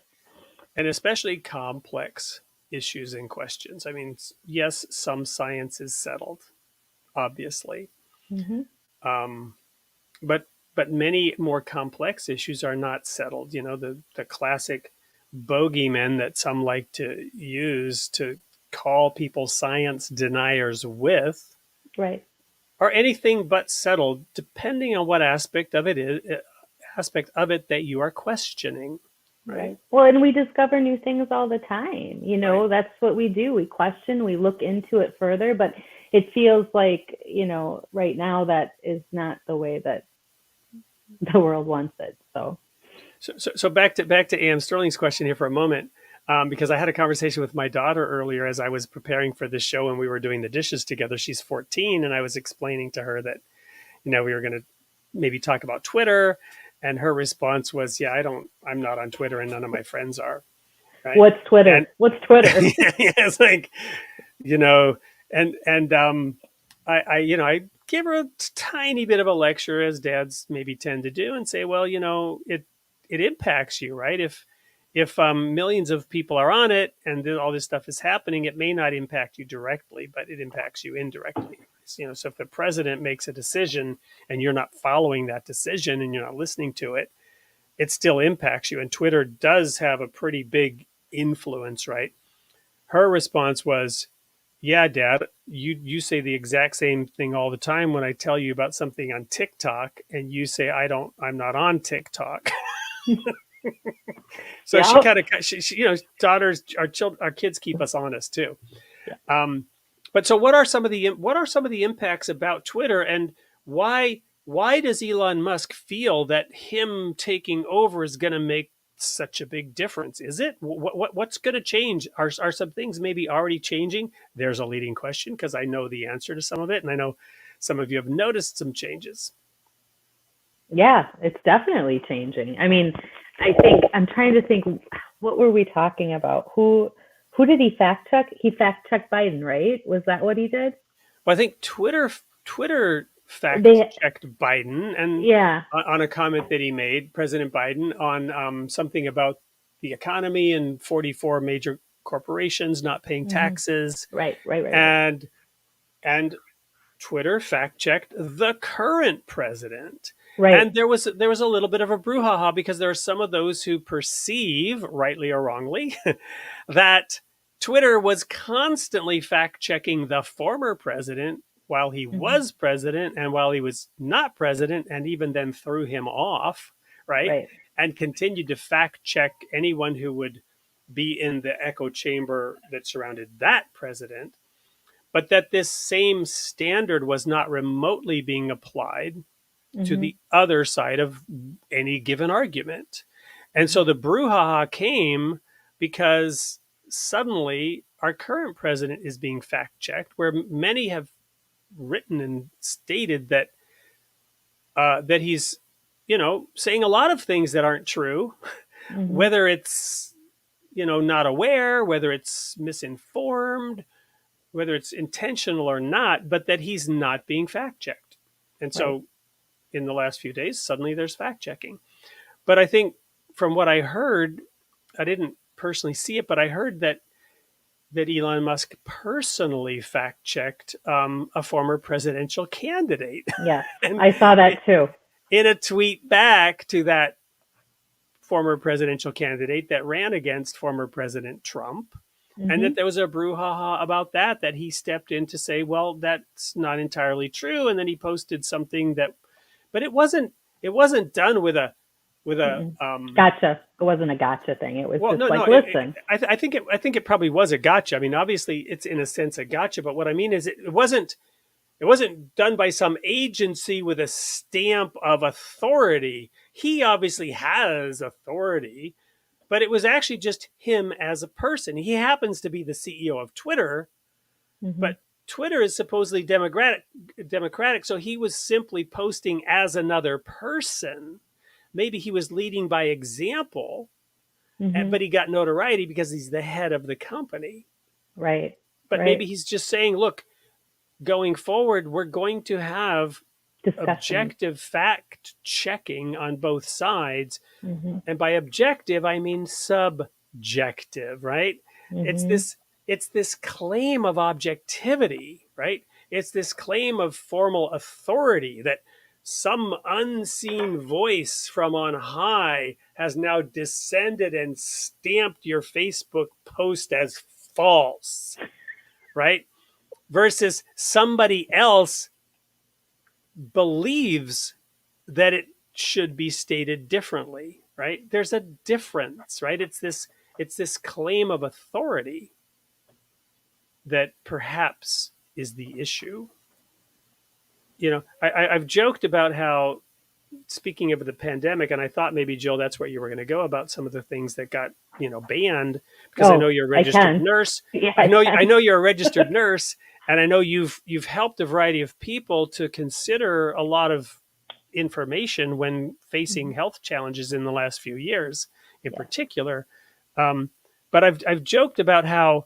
And especially complex issues and questions. I mean, yes, some science is settled, obviously,
Mm-hmm.
um, but many more complex issues are not settled. You know, the classic bogeymen that some like to use to call people science deniers with
Right.
are anything but settled, depending on what aspect of it that you are questioning. Right.
Right. Well, and we discover new things all the time. You
Right.
know, that's what we do. We question, we look into it further, but it feels like, you know, right now that is not the way that the world wants it. So,
So back to Ann Sterling's question here for a moment, because I had a conversation with my daughter earlier as I was preparing for this show and we were doing the dishes together. She's 14, and I was explaining to her that, you know, we were going to maybe talk about Twitter, and her response was, "Yeah, I'm not on Twitter, and none of my friends are." Right?
what's
And
Twitter? What's Twitter?
yeah, it's like, you know, and you know, I give her a tiny bit of a lecture, as dads maybe tend to do, and say, well, you know, it impacts you, right? If millions of people are on it and all this stuff is happening, it may not impact you directly, but it impacts you indirectly. You know, so if the president makes a decision and you're not following that decision and you're not listening to it, it still impacts you. And Twitter does have a pretty big influence, right? Her response was, yeah, Dad, you say the exact same thing all the time when I tell you about something on TikTok, and you say I'm not on TikTok. So she
Yeah.
kind of, you know, daughters, our kids keep us honest too.
Yeah.
But so, what are some of the impacts about Twitter, and why does Elon Musk feel that him taking over is going to make such a big difference? Is it what's going to change? Are some things maybe already changing? There's a leading question because I know the answer to some of it, and I know some of you have noticed some changes.
Yeah, it's definitely changing. I mean, I think I'm trying to think what were we talking about? Who did he fact check? He fact checked Biden, right? Was that what he did?
Well, I think Twitter fact
They
checked Biden and
yeah.
on a comment that he made, President Biden, on something about the economy and 44 major corporations not paying
Mm-hmm.
taxes,
Right.
and and Twitter fact checked the current president.
Right.
And there was a little bit of a brouhaha because there are some of those who perceive, rightly or wrongly, that Twitter was constantly fact checking the former president while he
Mm-hmm.
was president and while he was not president, and even then threw him off, right?
Right.
And continued to fact check anyone who would be in the echo chamber that surrounded that president, but that this same standard was not remotely being applied to
Mm-hmm.
the other side of any given argument. And so
Mm-hmm.
the brouhaha came because suddenly our current president is being fact checked, where many have written and stated that that he's, you know, saying a lot of things that aren't true,
Mm-hmm.
whether it's, you know, not aware, whether it's misinformed, whether it's intentional or not, but that he's not being fact checked. And
Right.
so in the last few days, suddenly there's fact checking. But I think from what I heard, I didn't personally see it, but I heard that Elon Musk personally fact checked a former presidential candidate,
Yes.
and
I saw that too.
in a tweet back to that former presidential candidate that ran against former President Trump, and
Mm-hmm.
that there was a brouhaha about that he stepped in to say, well, that's not entirely true, and then he posted something that, but it wasn't. it wasn't done with a
Mm-mm. Gotcha. It wasn't a gotcha thing. It was
well,
just
no, no.
like, listen.
I think it probably was a gotcha. I mean, obviously, it's in a sense a gotcha. But what I mean is, it wasn't done by some agency with a stamp of authority. He obviously has authority, but it was actually just him as a person. He happens to be the CEO of Twitter,
Hmm.
but Twitter is supposedly democratic, so he was simply posting as another person. Maybe he was leading by example,
Hmm.
but he got notoriety because he's the head of the company.
Right.
But maybe
Right.
he's just saying, look, going forward, we're going to have
Discussions.
objective fact checking on both sides.
Hmm.
And by objective, I mean subjective, right? It's
Hmm.
this it's this claim of objectivity, right? It's this claim of formal authority that some unseen voice from on high has now descended and stamped your Facebook post as false, right? Versus somebody else believes that it should be stated differently, right? There's a difference, right? It's this claim of authority that perhaps is the issue. You know, I've joked about how, speaking of the pandemic, and I thought maybe, Jill, that's where you were going to go about some of the things that got, banned, because I know
Oh,
you're a
I
registered
can.
nurse.
Yeah, I
I
can.
know you're a registered nurse, and I know you've helped a variety of people to consider a lot of information when facing
Mhm.
health challenges in the last few years, in
Yeah.
particular. Um, but I've joked about how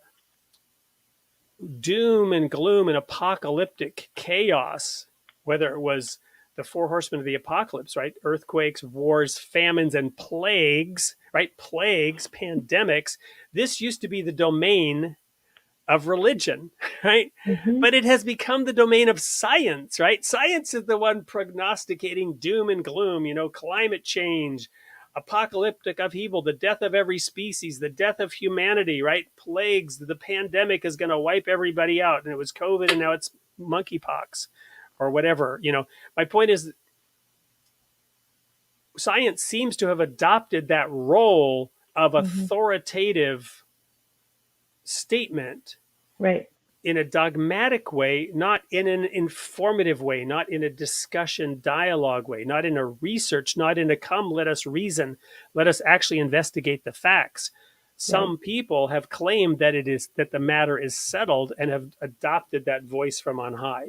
doom and gloom and apocalyptic chaos, whether it was the four horsemen of the apocalypse, right? Earthquakes, wars, famines, and plagues, right? Plagues, pandemics. This used to be the domain of religion, right?
Hmm.
But it has become the domain of science, right? Science is the one prognosticating doom and gloom, climate change, apocalyptic upheaval, the death of every species, the death of humanity, right? Plagues, the pandemic is going to wipe everybody out. And it was COVID and now it's monkeypox or whatever. My point is, science seems to have adopted that role of
Hmm.
authoritative statement
Right.
in a dogmatic way, not in an informative way, not in a discussion dialogue way, not in a research, not in a come, let us reason, let us actually investigate the facts.
Right.
Some people have claimed that the matter is settled and have adopted that voice from on high.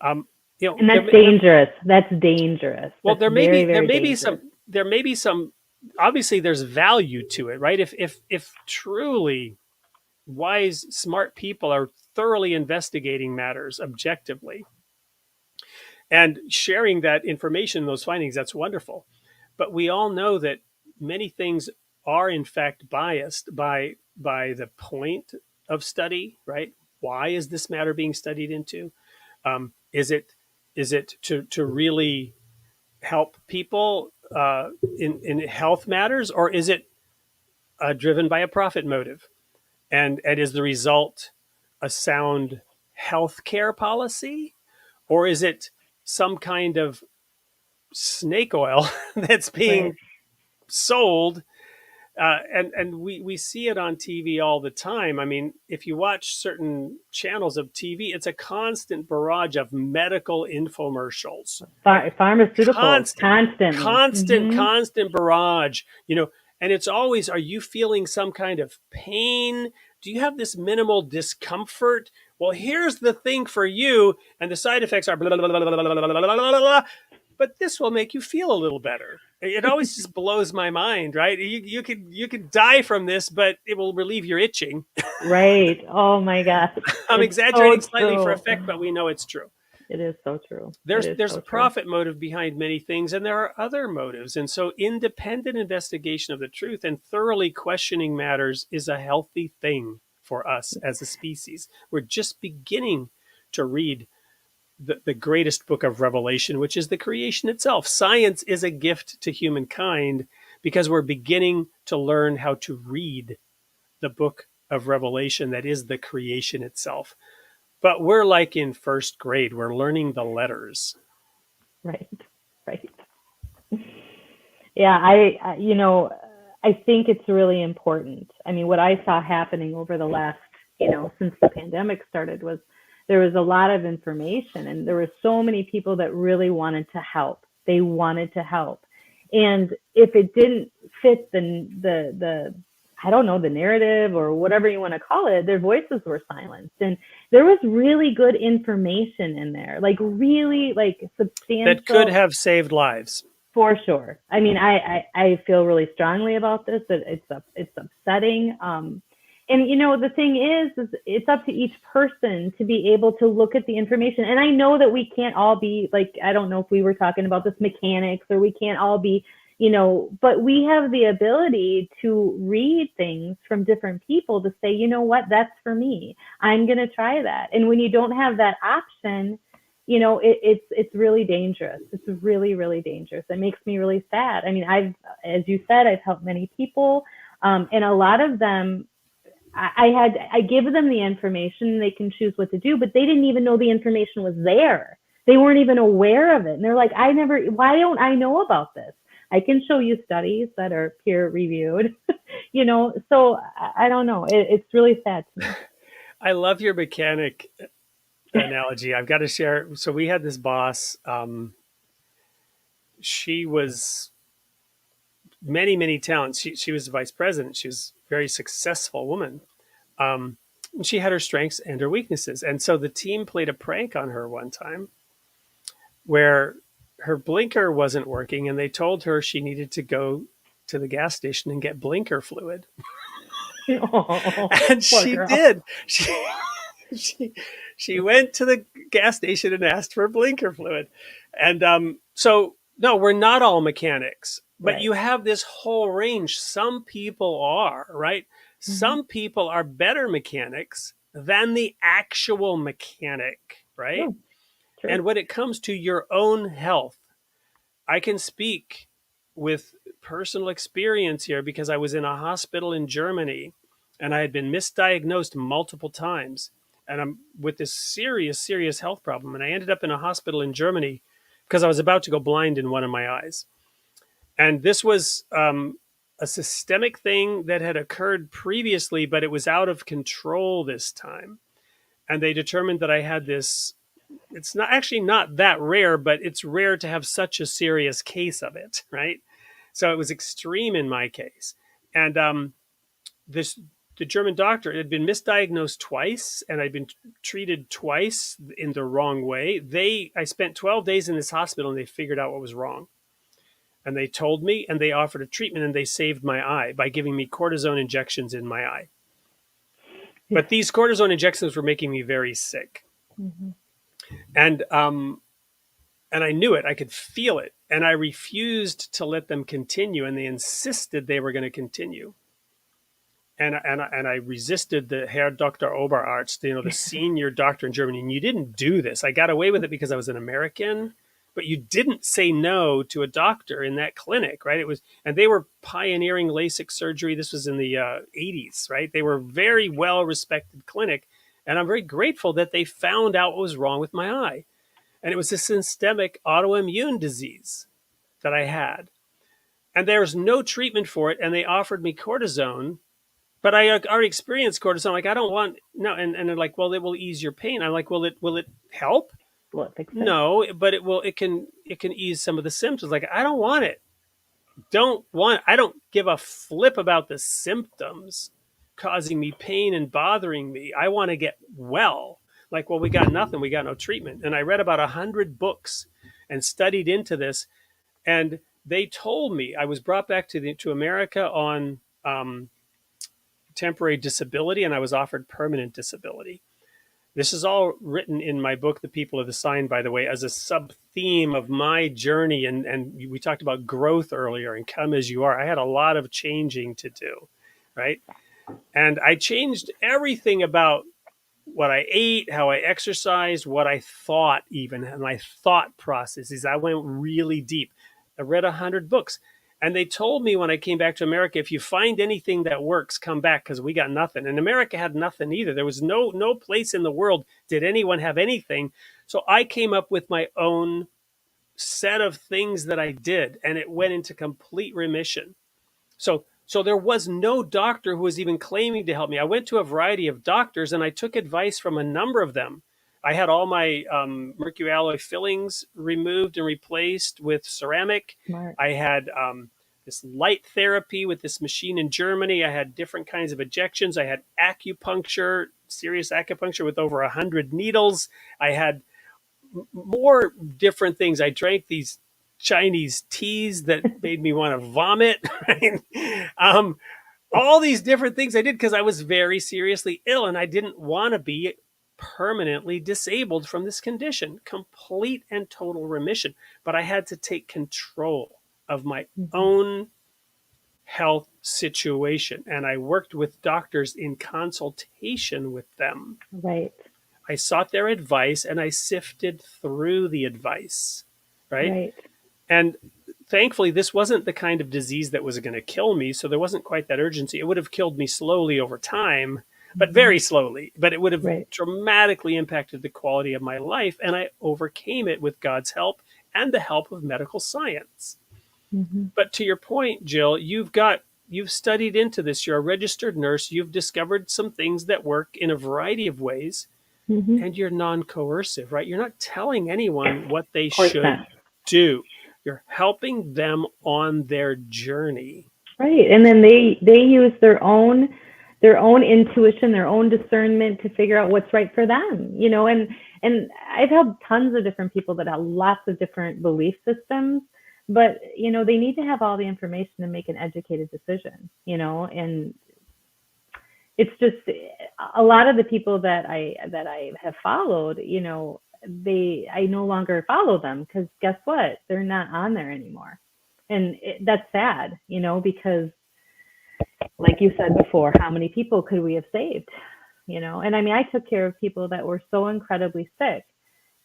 Um,
And
there,
that's dangerous. That's dangerous.
well,
That's very, very dangerous.
there may be some. Obviously, there's value to it, right? If truly wise, smart people are thoroughly investigating matters objectively and sharing that information, those findings, that's wonderful. But we all know that many things are in fact biased by the point of study, right? Why is this matter being studied into? Is it to really help people in health matters, or is it driven by a profit motive? And is the result a sound healthcare policy, or is it some kind of snake oil that's
Right.
being sold? And we see it on TV all the time. I mean, if you watch certain channels of TV, it's a constant barrage of medical infomercials, right?
Pharmaceuticals
Constant,
constantly. Hmm.
constant barrage, and it's always, are you feeling some kind of pain? Do you have this minimal discomfort? Well, here's the thing for you, and the side effects are blah, blah, blah, blah, blah, blah, blah, blah, but this will make you feel a little better. It always just blows my mind, right? You could die from this, but it will relieve your itching.
Right. Oh my gosh.
I'm
It's so
exaggerating slightly for
true.
effect, but we know it's true.
It is so true. It is
There's
so
a
true.
profit motive behind many things, and there are other motives. And so independent investigation of the truth and thoroughly questioning matters is a healthy thing for us as a species. We're just beginning to read the greatest book of Revelation, which is the creation itself. Science is a gift to humankind because we're beginning to learn how to read the book of Revelation that is the creation itself. But we're like in first grade, we're learning the letters.
Right. Right. Yeah, I think it's really important. I mean, what I saw happening over the last, since the pandemic started was there was a lot of information and there were so many people that really wanted to help. They wanted to help. And if it didn't fit the I don't know, the narrative or whatever you want to call it, their voices were silenced. And there was really good information in there, like really like
That could
substantial.
have saved lives.
For sure. I mean, I feel really strongly about this. That it's upsetting. And the thing is it's up to each person to be able to look at the information. And I know that we can't all be like, I don't know if we were talking about this mechanics, or we can't all be, but we have the ability to read things from different people to say, you know what, that's for me. I'm going to try that. And when you don't have that option, it's really dangerous. It's really, really dangerous. It makes me really sad. I mean, as you said, I've helped many people, and a lot of them, I give them the information, they can choose what to do, but they didn't even know the information was there. They weren't even aware of it. And they're like, why don't I know about this? I can show you studies that are peer reviewed, so I don't know. It's really sad to me.
I love your mechanic analogy. I've got to share. So we had this boss. She was many, many talents. She was the vice president. She was a very successful woman. Um, and she had her strengths and her weaknesses. And so the team played a prank on her one time where her blinker wasn't working, and they told her she needed to go to the gas station and get blinker fluid.
Oh,
And
poor
she
girl.
did. She she went to the gas station and asked for blinker fluid. And so no, we're not all mechanics, but
Right.
you have this whole range. Some people are, right?
Mm-hmm.
Some people are better mechanics than the actual mechanic, right?
True. True.
And when it comes to your own health, I can speak with personal experience here because I was in a hospital in Germany and I had been misdiagnosed multiple times. And I'm with this serious, serious health problem. And I ended up in a hospital in Germany because I was about to go blind in one of my eyes. And this was a systemic thing that had occurred previously, but it was out of control this time. And they determined that I had this. It's not actually not that rare, but it's rare to have such a serious case of it, right? So it was extreme in my case. And this the German doctor had been misdiagnosed twice, and I'd been treated twice in the wrong way. I spent 12 days in this hospital, and they figured out what was wrong. And they told me, and they offered a treatment, and they saved my eye by giving me cortisone injections in my eye.
Yeah.
But these cortisone injections were making me very sick,
Mm-hmm.
and and I knew it. I could feel it, and I refused to let them continue, and they insisted they were going to continue. And I resisted the Herr Dr. Oberarzt, the senior doctor in Germany. And you didn't do this. I got away with it because I was an American, but you didn't say no to a doctor in that clinic, right? And they were pioneering LASIK surgery. This was in the 80s, right? They were a very well respected clinic. And I'm very grateful that they found out what was wrong with my eye. And it was a systemic autoimmune disease that I had. And there was no treatment for it. And they offered me cortisone, but I already experienced cortisone. Like, I don't want, no. And they're like, well, it will ease your pain. I'm like, will it help?
Will it fix it?
No, but it can ease some of the symptoms. Like, I don't want it. I don't give a flip about the symptoms causing me pain and bothering me. I want to get well. Like, well, we got nothing. We got no treatment. And I read about 100 books and studied into this. And they told me I was brought back to America on temporary disability, and I was offered permanent disability. This is all written in my book, The People of the Sign, by the way, as a sub theme of my journey. And we talked about growth earlier and come as you are. I had a lot of changing to do, right? And I changed everything about what I ate, how I exercised, what I thought, even, and my thought processes. I went really deep. I read 100 books. And they told me when I came back to America, if you find anything that works, come back, because we got nothing. And America had nothing either. There was no place in the world did anyone have anything. So I came up with my own set of things that I did, and it went into complete remission. So there was no doctor who was even claiming to help me. I went to a variety of doctors and I took advice from a number of them. I had all my mercury alloy fillings removed and replaced with ceramic.
Smart.
I had this light therapy with this machine in Germany. I had different kinds of injections. I had acupuncture, serious acupuncture with over 100 needles. I had more different things. I drank these Chinese teas that made me want to vomit. Right? All these different things I did because I was very seriously ill and I didn't want to be permanently disabled from this condition, complete and total remission. But I had to take control of my
Mm-hmm.
own health situation. And I worked with doctors in consultation with them.
Right.
I sought their advice and I sifted through the advice, right?
Right.
And thankfully, this wasn't the kind of disease that was going to kill me. So there wasn't quite that urgency. It would have killed me slowly over time, but
Mm-hmm.
very slowly. But it would have
Right.
dramatically impacted the quality of my life. And I overcame it with God's help and the help of medical science.
Mm-hmm.
But to your point, Jill, you've studied into this. You're a registered nurse. You've discovered some things that work in a variety of ways,
Mm-hmm.
and you're non-coercive, right? You're not telling anyone what they
Of course
should
not.
do. You're helping them on their journey.
Right. And then they use their own intuition, their own discernment to figure out what's right for them, and I've helped tons of different people that have lots of different belief systems, but they need to have all the information to make an educated decision, and it's just a lot of the people that I have followed, I no longer follow them because guess what? They're not on there anymore. And that's sad, because like you said before, how many people could we have saved? And I mean, I took care of people that were so incredibly sick.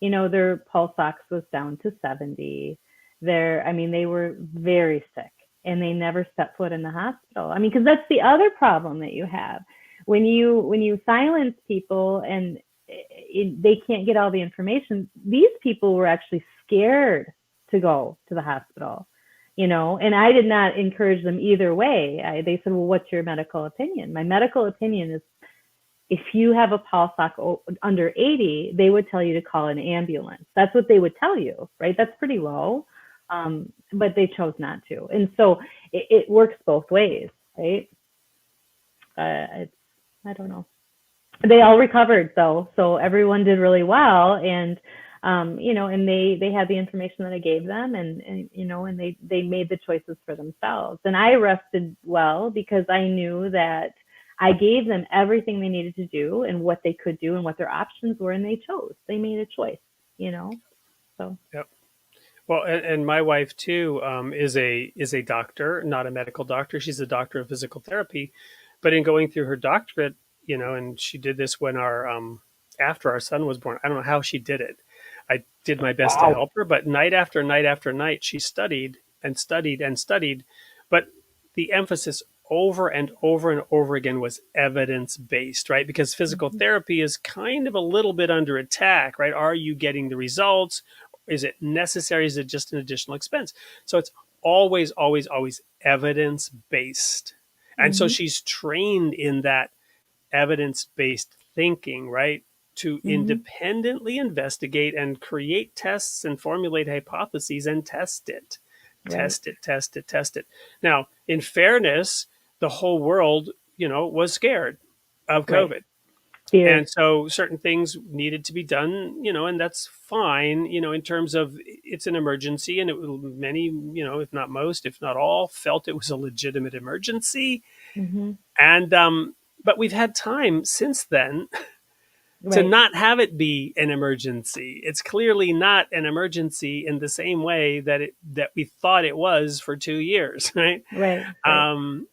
Their pulse ox was down to 70. They were very sick and they never stepped foot in the hospital. I mean, because that's the other problem that you have. When you silence people and they can't get all the information, these people were actually scared to go to the hospital. And I did not encourage them either way. They said, well, what's your medical opinion? My medical opinion is if you have a pulse ox under 80, they would tell you to call an ambulance. That's what they would tell you, right? That's pretty low, but they chose not to. And so it works both ways, right? I don't know. They all recovered though, so everyone did really well, and and they had the information that I gave them, and they made the choices for themselves. And I rested well because I knew that I gave them everything they needed to do and what they could do and what their options were, and they chose. They made a choice, So.
Yep. Well, and my wife too is a doctor, not a medical doctor. She's a doctor of physical therapy, but in going through her doctorate, and she did this when after our son was born. I don't know how she did it. I did my best to
Wow.
help her, but night after night after night, she studied and studied and studied. But the emphasis over and over and over again was evidence based, right? Because physical
Mm-hmm.
therapy is kind of a little bit under attack, right? Are you getting the results? Is it necessary? Is it just an additional expense? So it's always, always, always evidence based. And so
Mm-hmm.
she's trained in that evidence based thinking, right? To
Mm-hmm.
independently investigate and create tests and formulate hypotheses and test it.
Right.
Test it, test it, test it. Now, in fairness, the whole world, was scared of
Right.
COVID.
Fear.
And so certain things needed to be done, and that's fine, in terms of it's an emergency. And many, if not most, if not all, felt it was a legitimate emergency.
Mm-hmm.
And, but we've had time since then to
Right.
not have it be an emergency. It's clearly not an emergency in the same way that we thought it was for 2 years, right?
Right. Right.
Um,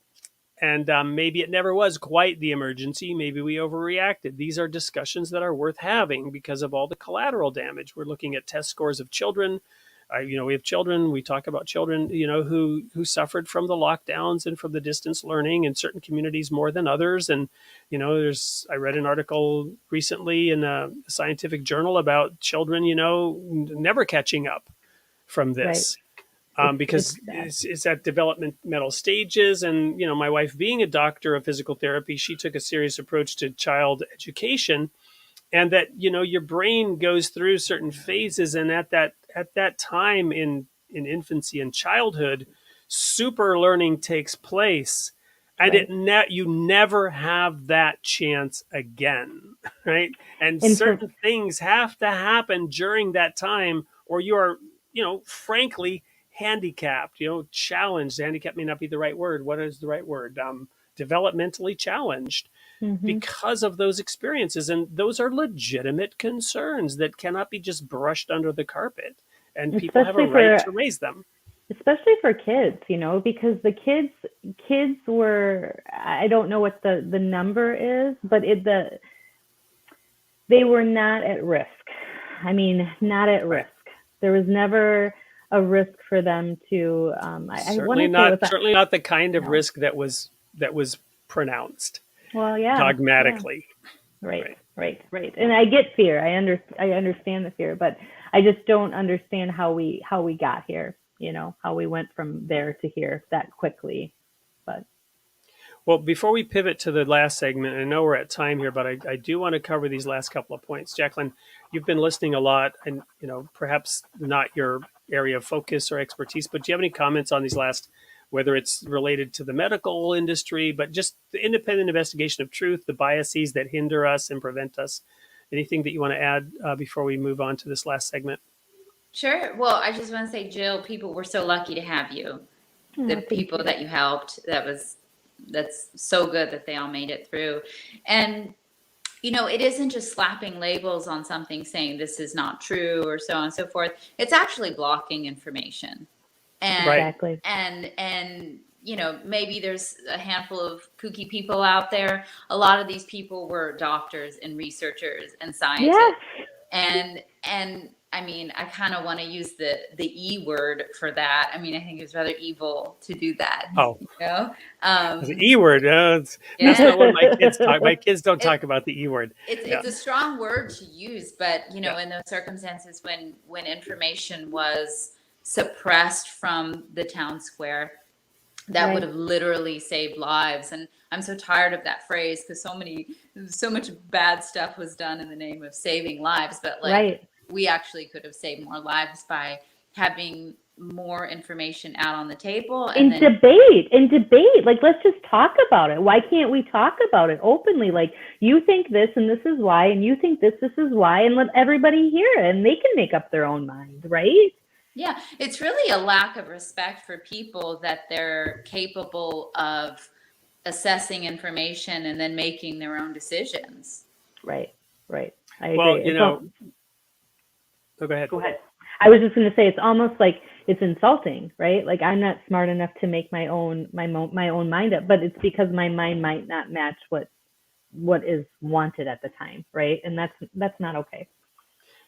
and maybe it never was quite the emergency. Maybe we overreacted. These are discussions that are worth having because of all the collateral damage. We're looking at test scores of children. We have children. We talk about children, who suffered from the lockdowns and from the distance learning in certain communities more than others. And I read an article recently in a scientific journal about children, never catching up from
Right.
this,
It's
because
sad.
it's at developmental stages. And, my wife being a doctor of physical therapy, she took a serious approach to child education, and that, your brain goes through certain phases. And at that time in infancy and childhood, super learning takes place, and
Right.
you never have that chance again. Right? And
And for
certain things have to happen during that time, or you are, frankly, handicapped, challenged. Handicap may not be the right word. What is the right word? Developmentally challenged
hmm
because of those experiences. And those are legitimate concerns that cannot be just brushed under the carpet. And people have a
especially
right
for
to raise them.
especially for kids, because the kids were, I don't know what the number is, but they were not at risk. I mean, not at
Right.
risk. There was never a risk for them to. I want
Certainly
to say it was
not certainly not the kind of
no.
risk that was pronounced
Well, yeah, yeah,
dogmatically.
right,
Right.
right. And I get fear. I understand the fear, but I just don't understand how we got here. How we went from there to here that quickly. But
Well, before we pivot to the last segment, I know we're at time here, but I do want to cover these last couple of points. Jacqueline, you've been listening a lot, and perhaps not your area of focus or expertise, but do you have any comments on these last, whether it's related to the medical industry, but just the independent investigation of truth, the biases that hinder us and prevent us? Anything that you want to add before we move on to this last segment?
Sure. Well, I just want to say, Jill, people were so lucky to have you. The
oh, thank
people
you.
that you helped, that's so good that they all made it through. And it isn't just slapping labels on something saying this is not true or so on and so forth. It's actually blocking information.
Right.
And
Exactly.
maybe there's a handful of kooky people out there. A lot of these people were doctors and researchers and
Yes.
scientists. And I mean, I kind of want to use the E word for that. I mean, I think it's rather evil to do that,
Oh,
you know?
the
Um,
E word. That's
yeah.
not what my kids talk. My kids don't
It,
talk about the E word. Yeah.
it's a strong word to use, but
Yeah.
in those circumstances when information was suppressed from the town square, that would
right.
have literally saved lives. And I'm so tired of that phrase because so much bad stuff was done in the name of saving lives, but like
Right.
we actually could have saved more lives by having more information out on the table. And
In
then
debate, like, let's just talk about it. Why can't we talk about it openly? Like, you think this and this is why, and you think this is why, and let everybody hear it, and they can make up their own mind, right?
yeah, it's really a lack of respect for people that they're capable of assessing information and then making their own decisions.
Right. Right. I
Well,
agree. It's all.
oh, go ahead.
Go ahead. I was just going to say it's almost like it's insulting, right? Like, I'm not smart enough to make my own mind up, but it's because my mind might not match what is wanted at the time, right? And that's not okay.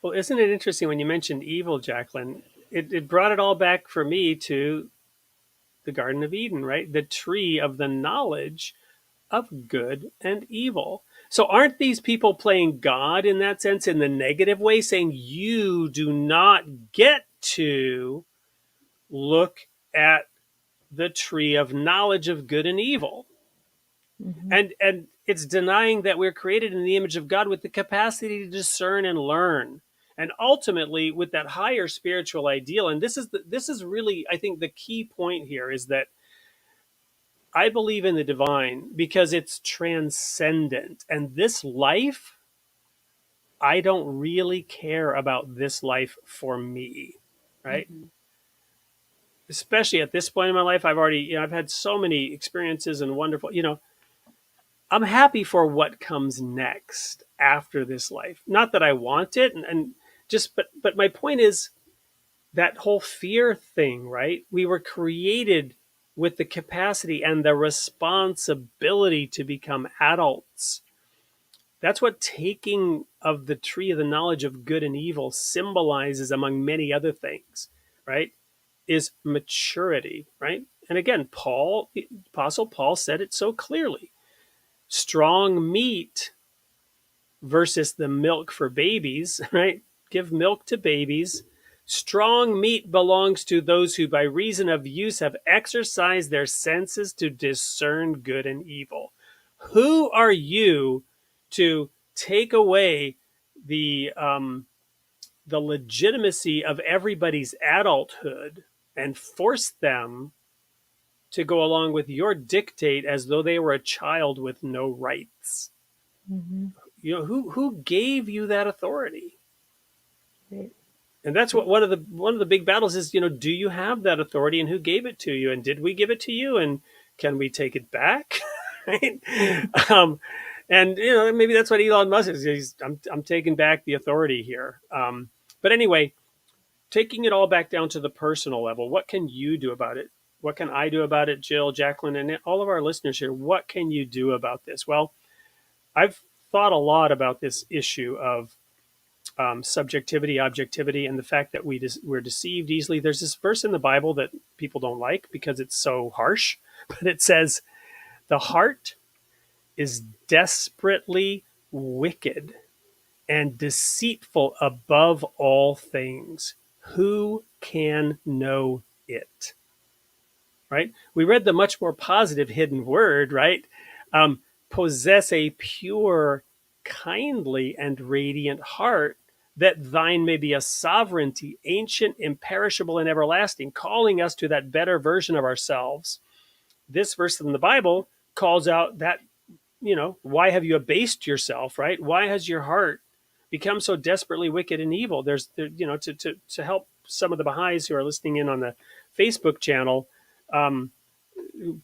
Well, isn't it interesting when you mentioned evil, Jacqueline? It brought it all back for me to the Garden of Eden, right? The tree of the knowledge of good and evil. So aren't these people playing God in that sense, in the negative way, saying you do not get to look at the tree of knowledge of good and evil?
hmm
And it's denying that we're created in the image of God with the capacity to discern and learn, and ultimately with that higher spiritual ideal. And this is really, I think, the key point here is that I believe in the divine because it's transcendent, and this life, I don't really care about this life for me, right?
Mm-hmm.
Especially at this point in my life, I've already, I've had so many experiences and wonderful, I'm happy for what comes next after this life. Not that I want it, and just, but my point is that whole fear thing, right? We were created with the capacity and the responsibility to become adults. That's what taking of the tree of the knowledge of good and evil symbolizes, among many other things, right? Is maturity, right? And again, Apostle Paul said it so clearly. Strong meat versus the milk for babies, right? Give milk to babies Strong meat belongs to those who, by reason of use, have exercised their senses to discern good and evil. Who are you to take away the legitimacy of everybody's adulthood and force them to go along with your dictate as though they were a child with no rights?
Mm-hmm.
Who gave you that authority?
Right.
And that's what one of the big battles is. Do you have that authority, and who gave it to you, and did we give it to you, and can we take it back? Right? And maybe that's what Elon Musk is. I'm taking back the authority here. But anyway, taking it all back down to the personal level, what can you do about it? What can I do about it, Jill, Jacqueline, and all of our listeners here? What can you do about this? Well, I've thought a lot about this issue of subjectivity, objectivity, and the fact that we're deceived easily. There's this verse in the Bible that people don't like because it's so harsh, but it says, "The heart is desperately wicked and deceitful above all things. Who can know it?" Right? We read the much more positive hidden word, right? Possess a pure, kindly, and radiant heart, that thine may be a sovereignty, ancient, imperishable, and everlasting, calling us to that better version of ourselves. This verse in the Bible calls out that, why have you abased yourself, right? Why has your heart become so desperately wicked and evil? To help some of the Baha'is who are listening in on the Facebook channel,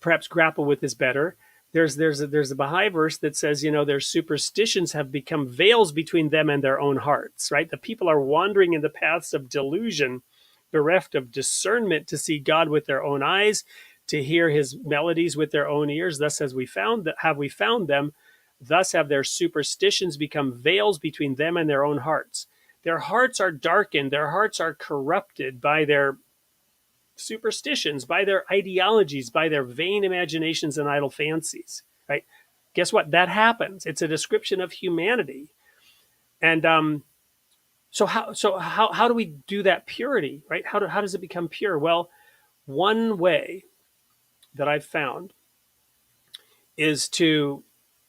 perhaps grapple with this better. There's a Baha'i verse that says, their superstitions have become veils between them and their own hearts, right? The people are wandering in the paths of delusion, bereft of discernment to see God with their own eyes, to hear his melodies with their own ears. Thus have we found them. Thus have their superstitions become veils between them and their own hearts. Their hearts are darkened. Their hearts are corrupted by their superstitions, by their ideologies, by their vain imaginations and idle fancies, right? Guess what? That happens. It's a description of humanity. And how do we do that purity, right? How does it become pure? Well, one way that I've found is to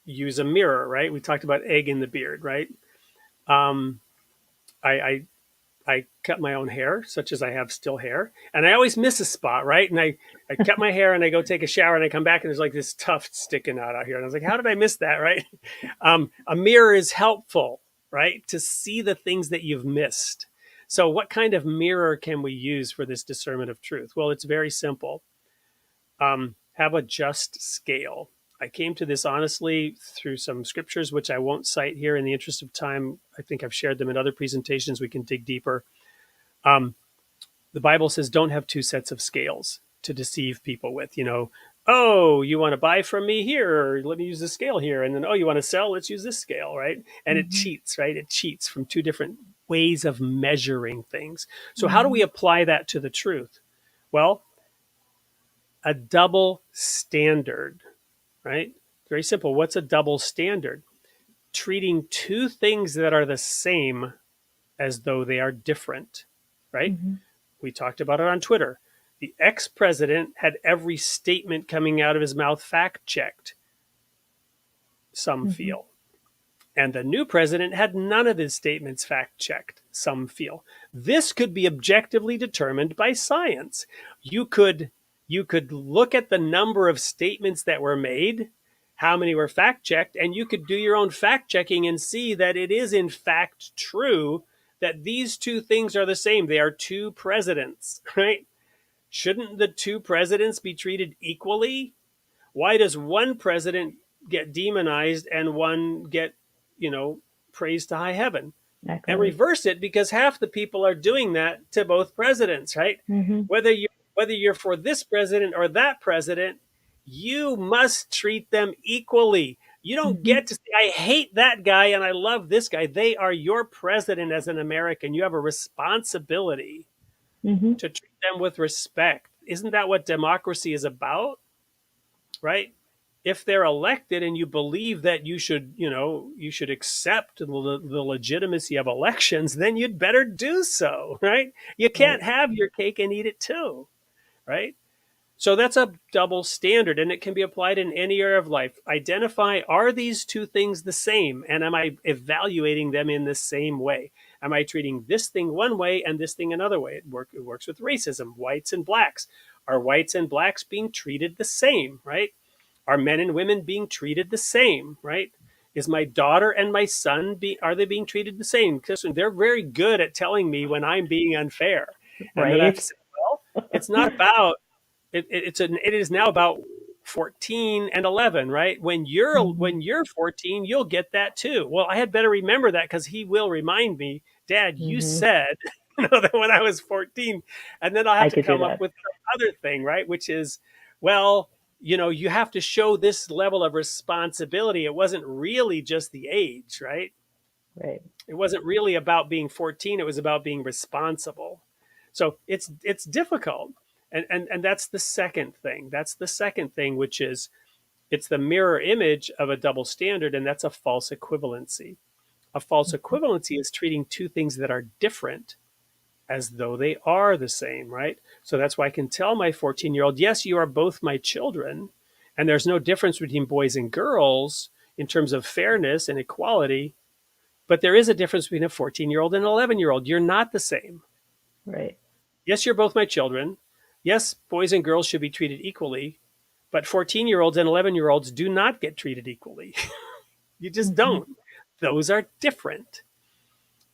use a mirror, right? We talked about egg in the beard, right? Um, I I cut my own hair, such as I have still hair, and I always miss a spot, right? And I cut my hair and I go take a shower and I come back and there's like this tuft sticking out here. And I was like, how did I miss that, right? A mirror is helpful, right? To see the things that you've missed. So what kind of mirror can we use for this discernment of truth? Well, it's very simple. Have a just scale. I came to this honestly through some scriptures, which I won't cite here in the interest of time. I think I've shared them in other presentations. We can dig deeper. The Bible says don't have two sets of scales to deceive people with. Oh, you want to buy from me here? Let me use the scale here. And then, oh, you want to sell? Let's use this scale, right? And it cheats, right? It cheats from two different ways of measuring things. So how do we apply that to the truth? Well, a double standard, right? Very simple. What's a double standard? Treating two things that are the same as though they are different, right? We talked about it on Twitter. The ex-president had every statement coming out of his mouth fact-checked, some feel. And the new president had none of his statements fact-checked, some feel. This could be objectively determined by science. You could look at the number of statements that were made, how many were fact-checked, and you could do your own fact-checking and see that it is in fact true that these two things are the same. They are two presidents, right? Shouldn't the two presidents be treated equally? Why does one president get demonized and one get, praised to high heaven? And reverse it, because half the people are doing that to both presidents, right? Whether you're for this president or that president, you must treat them equally. You don't get to say, I hate that guy and I love this guy. They are your president as an American. You have a responsibility to treat them with respect. Isn't that what democracy is about? Right? if they're elected and you believe that you should accept the legitimacy of elections, then you'd better do so, right? You can't
Right.
have your cake and eat it too, right? So that's a double standard, and it can be applied in any area of life. Identify, are these two things the same? And am I evaluating them in the same way? Am I treating this thing one way and this thing another way? It works with racism, whites and blacks. Are whites and blacks being treated the same, right? Are men and women being treated the same, right? Is my daughter and my son, are they being treated the same? Because they're very good at telling me when I'm being unfair. And then I have to
Right.
say, well, it's not about it is now about 14 and 11, right?
Mhm.
When you're 14, you'll get that too. Well, I had better remember that, because he will remind me, Dad, you
Mhm.
said that when I was 14. And then I'll have
I
to
could do
come up
that.
with some other thing, right? Which is, well, you have to show this level of responsibility. It wasn't really just the age, right?
Right.
It wasn't really about being 14. It was about being responsible. So it's difficult. And that's the second thing. That's the second thing, which is, it's the mirror image of a double standard, and that's a false equivalency. A false equivalency is treating two things that are different as though they are the same, right? So that's why I can tell my 14-year-old, yes, you are both my children, and there's no difference between boys and girls in terms of fairness and equality, but there is a difference between a 14-year-old and an 11-year-old. You're not the same.
Right.
Yes, you're both my children. Yes, boys and girls should be treated equally, but 14-year-olds and 11-year-olds do not get treated equally. You just
Mhm.
don't. Those are different.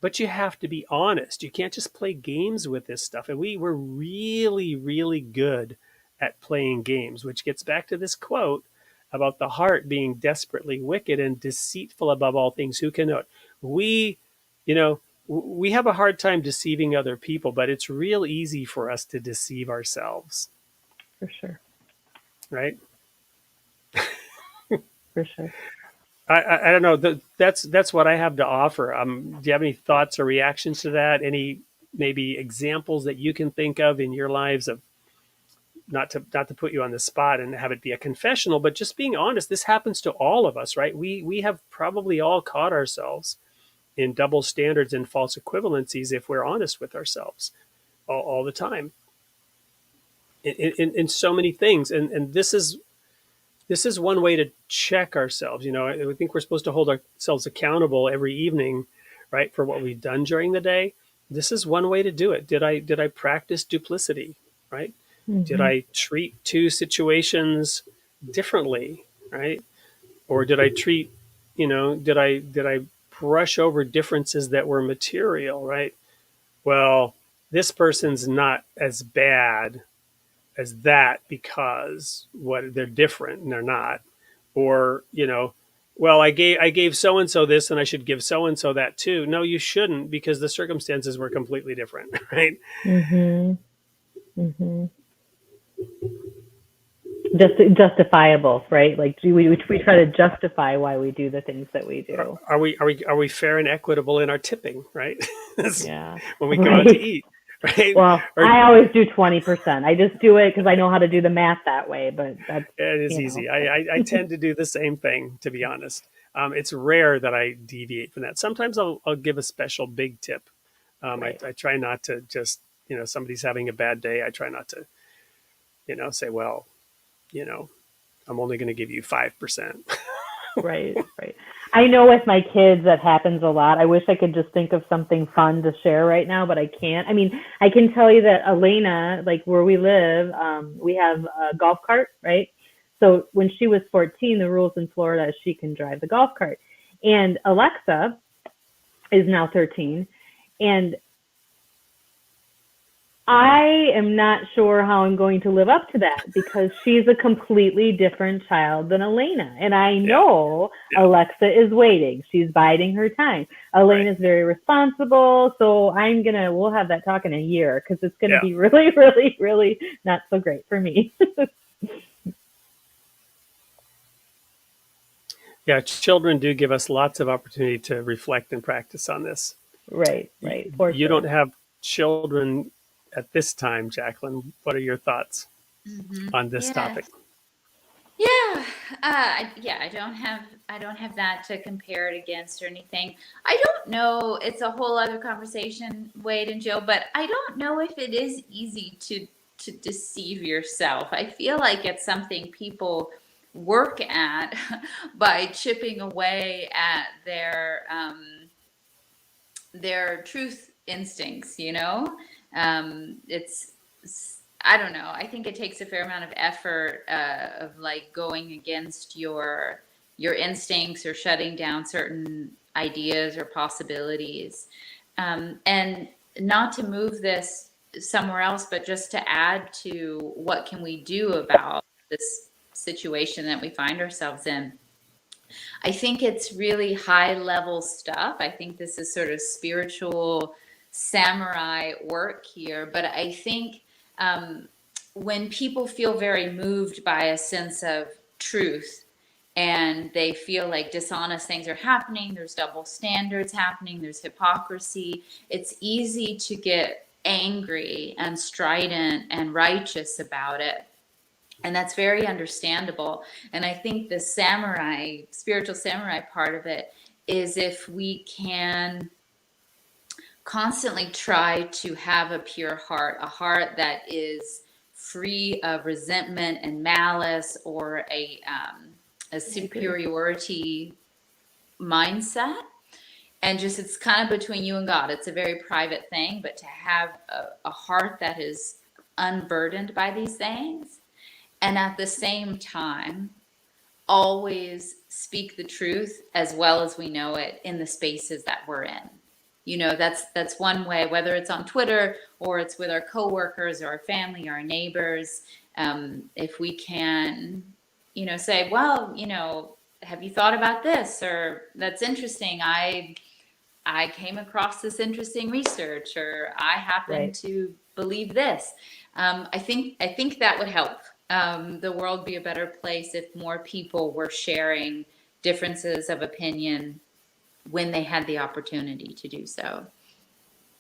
But you have to be honest. You can't just play games with this stuff. And we were really, really good at playing games, which gets back to this quote about the heart being desperately wicked and deceitful above all things. Who can know it? We, you know, we have a hard time deceiving other people, but it's real easy for us to deceive ourselves,
For sure.
right?
For sure.
I don't know. That's what I have to offer. Do you have any thoughts or reactions to that? Any maybe examples that you can think of in your lives of, not to put you on the spot and have it be a confessional, but just being honest. This happens to all of us, right? We have probably all caught ourselves in double standards and false equivalencies if we're honest with ourselves all the time in so many things. And this is one way to check ourselves. I think we're supposed to hold ourselves accountable every evening, right, for what we've done during the day. This is one way to do it. Did I practice duplicity, right? Did
Mhm.
I treat two situations differently, right? Or did I treat, did I brush over differences that were material, right? Well, this person's not as bad as that because what they're different and they're not. Or, well, I gave so and so this and I should give so and so that too. No, you shouldn't, because the circumstances were completely different, right?
Mhm. Mhm. Just justifiable, right? Like we try to justify why we do the things that we
Are,
do.
are we fair and equitable in our tipping, right?
Yeah.
When we go out to
Right.
eat, right?
Well,
Or
I always do 20%. I just do it because I know how to do the math that way, but that's,
it is
you know,
easy. I tend to do the same thing, to be honest. It's rare that I deviate from that. Sometimes I'll give a special big tip.
right.
I try not to just, somebody's having a bad day. I try not to, say, well, you know, I'm only going to give you 5%.
Right, right. I know with my kids that happens a lot. I wish I could just think of something fun to share right now, but I can't. I mean, I can tell you that Elena, like where we live, we have a golf cart, right? So when she was 14, the rules in Florida is she can drive the golf cart. And Alexa is now 13. And I am not sure how I'm going to live up to that because she's a completely different child than Elena. And I
Yeah,
know
yeah,
Alexa is waiting. She's biding her time.
right.
Elena's very responsible. So we'll have that talk in a year because it's going to
Yeah,
be really, really, really not so great for me.
yeah. Children do give us lots of opportunity to reflect and practice on this.
Right, right, for
You don't
sure.
have children at this time, Jacqueline. What are your thoughts
Hmm.
on this
Yeah.
topic?
Yeah. Yeah, I don't have that to compare it against or anything. I don't know. It's a whole other conversation, Wade and Jill, but I don't know if it is easy to deceive yourself. I feel like it's something people work at by chipping away at their truth instincts, you know? It's, I don't know. I think it takes a fair amount of effort of like going against your instincts or shutting down certain ideas or possibilities. And not to move this somewhere else, but just to add to what can we do about this situation that we find ourselves in. I think it's really high level stuff. I think this is sort of spiritual samurai work here. But I think when people feel very moved by a sense of truth and they feel like dishonest things are happening, there's double standards happening, there's hypocrisy, it's easy to get angry and strident and righteous about it. And that's very understandable. And I think the samurai, spiritual samurai part of it is if we can constantly try to have a pure heart, a heart that is free of resentment and malice or a superiority mindset. And just it's kind of between you and God. It's a very private thing, but to have a heart that is unburdened by these things and at the same time always speak the truth as well as we know it in the spaces that we're in. You know, that's one way, whether it's on Twitter or it's with our coworkers or our family, our neighbors. If we can, you know, say, well, you know, have you thought about this? Or that's interesting. I came across this interesting research, or I happen
Right.
to believe this. I think that would help the world be a better place if more people were sharing differences of opinion when they had the opportunity to do so.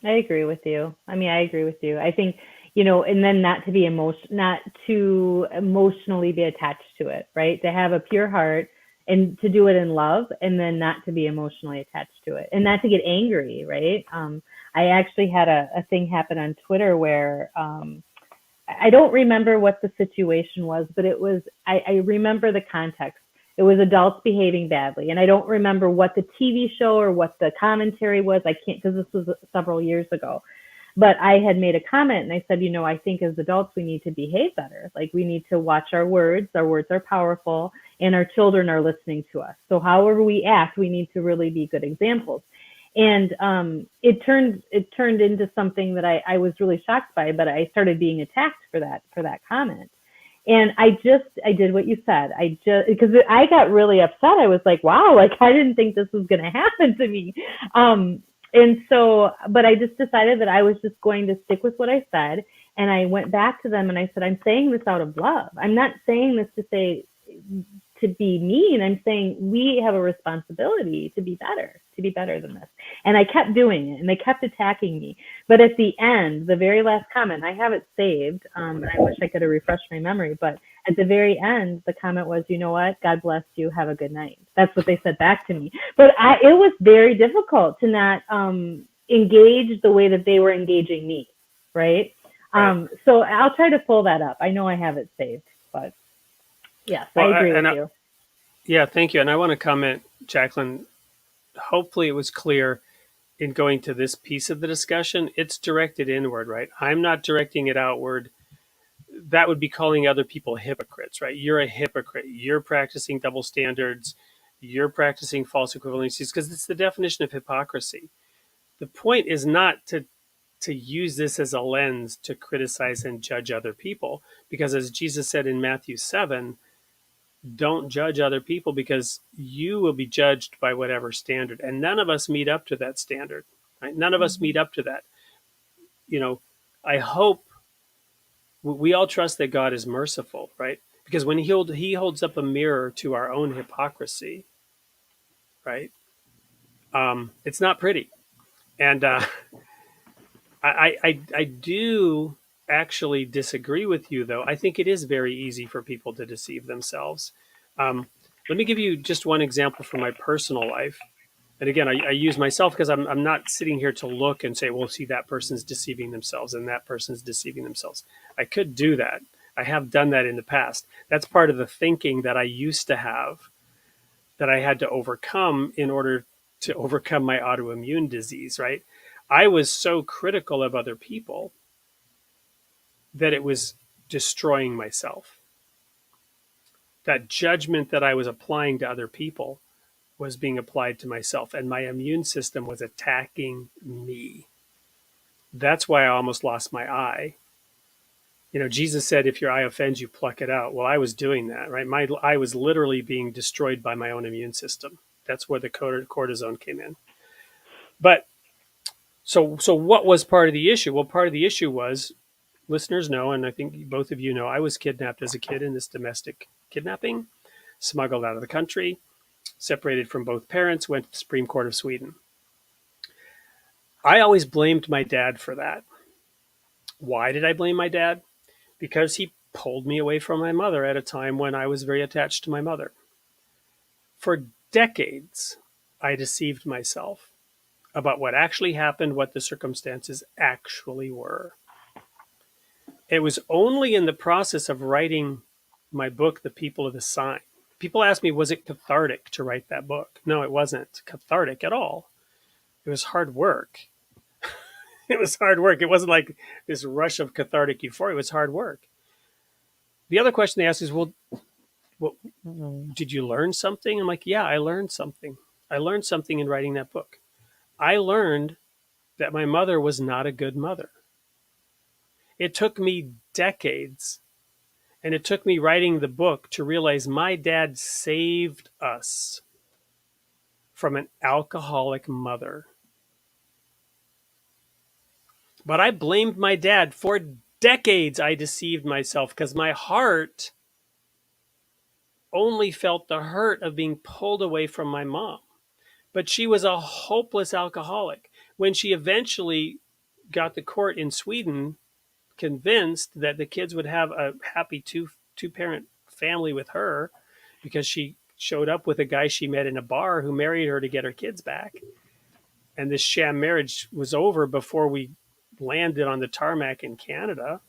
I agree with you. I mean, I agree with you. I think, and then not to emotionally be attached to it, right? To have a pure heart and to do it in love, and then not to be emotionally attached to it and not to get angry, right? I actually had a thing happen on Twitter where, I don't remember what the situation was, but I remember the context. It was adults behaving badly. And I don't remember what the TV show or what the commentary was. I can't, because this was several years ago. But I had made a comment and I said, I think as adults, we need to behave better. Like we need to watch our words. Our words are powerful and our children are listening to us. So however we act, we need to really be good examples. And it turned into something that I was really shocked by, but I started being attacked for that comment. And I did what you said. Because I got really upset. I was like, wow, like I didn't think this was going to happen to me. And so, but I just decided that I was just going to stick with what I said. And I went back to them and I said, I'm saying this out of love. I'm not saying this to be mean. I'm saying we have a responsibility to be better than this. And I kept doing it and they kept attacking me. But at the end, the very last comment, I have it saved. And I wish I could have refreshed my memory, but at the very end, the comment was, you know what? God bless you. Have a good night. That's what they said back to me. But it was very difficult to not engage the way that they were engaging me. Right.
Right.
So I'll try to pull that up. I know I have it saved, but yes, I
Well,
agree with you.
yeah, thank you. And I want to comment, Jacqueline. Hopefully, it was clear in going to this piece of the discussion. It's directed inward, right? I'm not directing it outward. That would be calling other people hypocrites, right? You're a hypocrite. You're practicing double standards. You're practicing false equivalencies because it's the definition of hypocrisy. The point is not to use this as a lens to criticize and judge other people, because as Jesus said in Matthew 7, don't judge other people because you will be judged by whatever standard, and none of us meet up to that standard, right? None of us
Mm-hmm.
meet up to that. you know I hope we all trust that God is merciful, right? Because when he holds up a mirror to our own hypocrisy, right? It's not pretty. And I do actually disagree with you, though. I think it is very easy for people to deceive themselves. Um, Let me give you just one example from my personal life. And again, I use myself because I'm not sitting here to look and say, well, see, that person's deceiving themselves and that person's deceiving themselves. I could do that. I have done that in the past. That's part of the thinking that I used to have that I had to overcome in order to overcome my autoimmune disease, right? I was so critical of other people that it was destroying myself. That judgment that I was applying to other people was being applied to myself, and my immune system was attacking me. That's why I almost lost my eye. You know, Jesus said, if your eye offends you, pluck it out. Well, I was doing that, right? My eye was literally being destroyed by my own immune system. That's where the cortisone came in. But so what was part of the issue? Well, part of the issue was, listeners know, and I think both of you know, I was kidnapped as a kid in this domestic kidnapping, smuggled out of the country, separated from both parents, went to the Supreme Court of Sweden. I always blamed my dad for that. Why did I blame my dad? Because he pulled me away from my mother at a time when I was very attached to my mother. For decades, I deceived myself about what actually happened, what the circumstances actually were. It was only in the process of writing my book, The People of the Sign. People ask me, was it cathartic to write that book? No, it wasn't cathartic at all. It was hard work. It was hard work. It wasn't like this rush of cathartic euphoria. It was hard work. The other question they ask is, well, did you learn something? I'm like, yeah, I learned something. I learned something in writing that book. I learned that my mother was not a good mother. It took me decades, and it took me writing the book to realize my dad saved us from an alcoholic mother. But I blamed my dad. For decades. I deceived myself because my heart only felt the hurt of being pulled away from my mom. But she was a hopeless alcoholic. When she eventually got the court in Sweden convinced that the kids would have a happy two parent family with her, because she showed up with a guy she met in a bar who married her to get her kids back. And this sham marriage was over before we landed on the tarmac in Canada.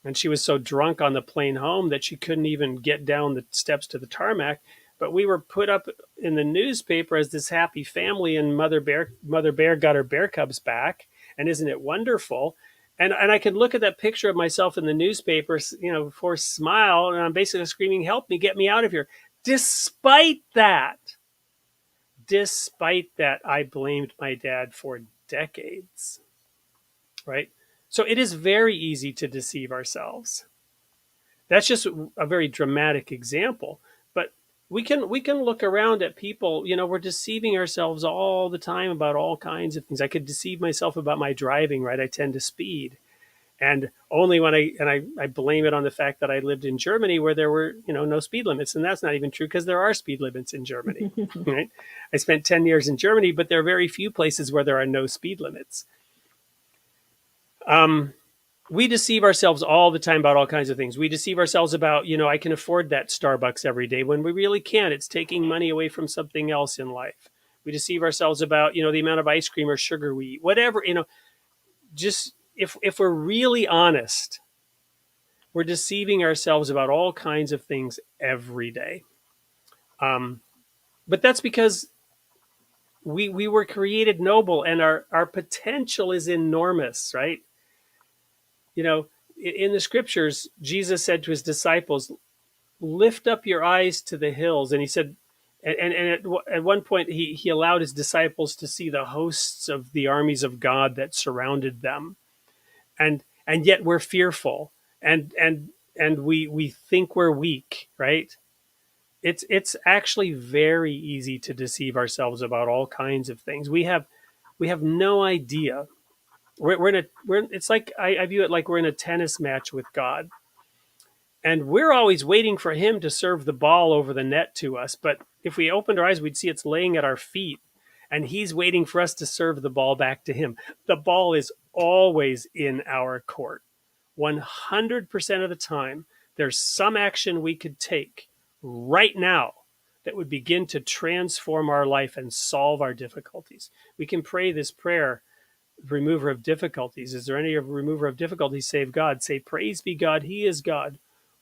And she was so drunk on the plane home that she couldn't even get down the steps to the tarmac. But we were put up in the newspaper as this happy family, and Mother Bear got her bear cubs back. And isn't it wonderful? And I could look at that picture of myself in the newspaper, you know, forced smile, and I'm basically screaming, "Help me, get me out of here!" Despite that, I blamed my dad for decades. Right? So it is very easy to deceive ourselves. That's just a very dramatic example, but we can look around at people. You know, we're deceiving ourselves all the time about all kinds of things. I could deceive myself about my driving, right? I tend to speed, and only when I blame it on the fact that I lived in Germany where there were, you know, no speed limits, and that's not even true because there are speed limits in Germany. Right? I spent 10 years in Germany, but there are very few places where there are no speed limits. We deceive ourselves all the time about all kinds of things. We deceive ourselves about, you know, I can afford that Starbucks every day when we really can't. It's taking money away from something else in life. We deceive ourselves about, you know, the amount of ice cream or sugar we eat, whatever, you know. Just if we're really honest, we're deceiving ourselves about all kinds of things every day. But that's because we were created noble, and our potential is enormous, right? You know, in the scriptures, Jesus said to his disciples, lift up your eyes to the hills. And he said, at one point, he allowed his disciples to see the hosts of the armies of God that surrounded them. And yet we're fearful, and we think we're weak, right? It's actually very easy to deceive ourselves about all kinds of things. We have no idea. It's like I view it like we're in a tennis match with God, and we're always waiting for him to serve the ball over the net to us. But if we opened our eyes, we'd see it's laying at our feet, and he's waiting for us to serve the ball back to him. The ball is always in our court. 100% of the time, there's some action we could take right now that would begin to transform our life and solve our difficulties. We can pray this prayer, remover of difficulties. Is there any remover of difficulties save God? Say, praise be God, he is God.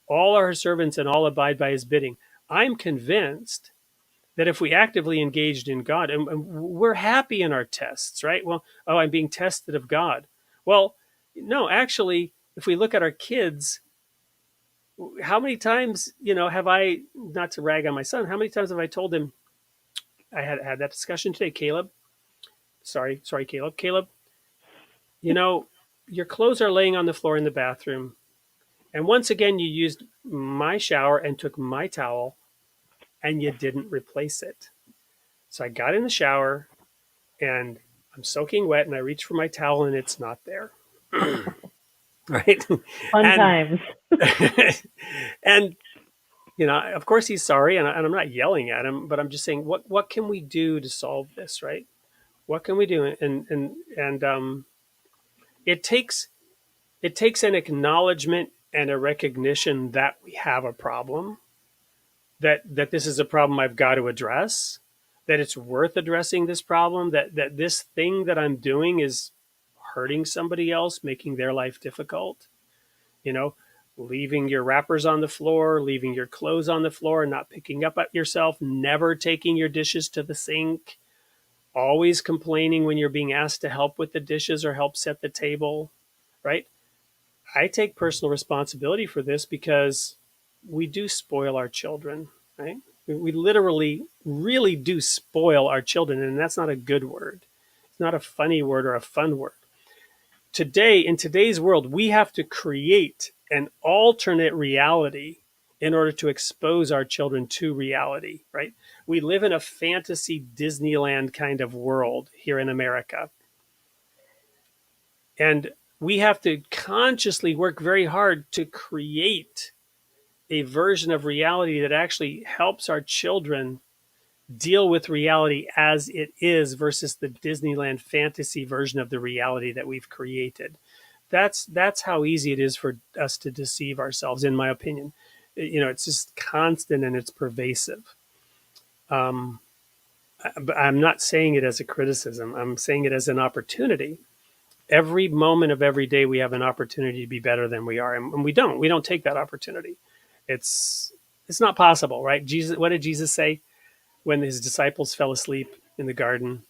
All are his servants and all abide by his bidding. I'm convinced that if we actively engaged in God, and we're happy in our tests, right? Well, oh, I'm being tested of God. Well, no, actually, if we look at our kids, how many times, have I, not to rag on my son, how many times have I told him, I had that discussion today, Caleb. Sorry, Caleb. Caleb, you know, your clothes are laying on the floor in the bathroom. And once again, you used my shower and took my towel and you didn't replace it. So I got in the shower and I'm soaking wet and I reach for my towel and it's not there. Right.
Fun
and,
times.
and, of course he's sorry and I'm not yelling at him, but I'm just saying, what can we do to solve this? Right. What can we do? And it takes an acknowledgement and a recognition that we have a problem, that this is a problem I've got to address, that it's worth addressing this problem, that this thing that I'm doing is hurting somebody else, making their life difficult. You know, leaving your wrappers on the floor, leaving your clothes on the floor, not picking up at yourself, never taking your dishes to the sink, always complaining when you're being asked to help with the dishes or help set the table, right? I take personal responsibility for this because we do spoil our children, right? We literally really do spoil our children, and that's not a good word. It's not a funny word or a fun word. Today, in today's world, we have to create an alternate reality in order to expose our children to reality, right? We live in a fantasy Disneyland kind of world here in America. And we have to consciously work very hard to create a version of reality that actually helps our children deal with reality as it is versus the Disneyland fantasy version of the reality that we've created. That's how easy it is for us to deceive ourselves, in my opinion. It's just constant and it's pervasive. But I'm not saying it as a criticism. I'm saying it as an opportunity. Every moment of every day, we have an opportunity to be better than we are, and we don't take that opportunity. It's not possible, right? Jesus, what did Jesus say when his disciples fell asleep in the garden?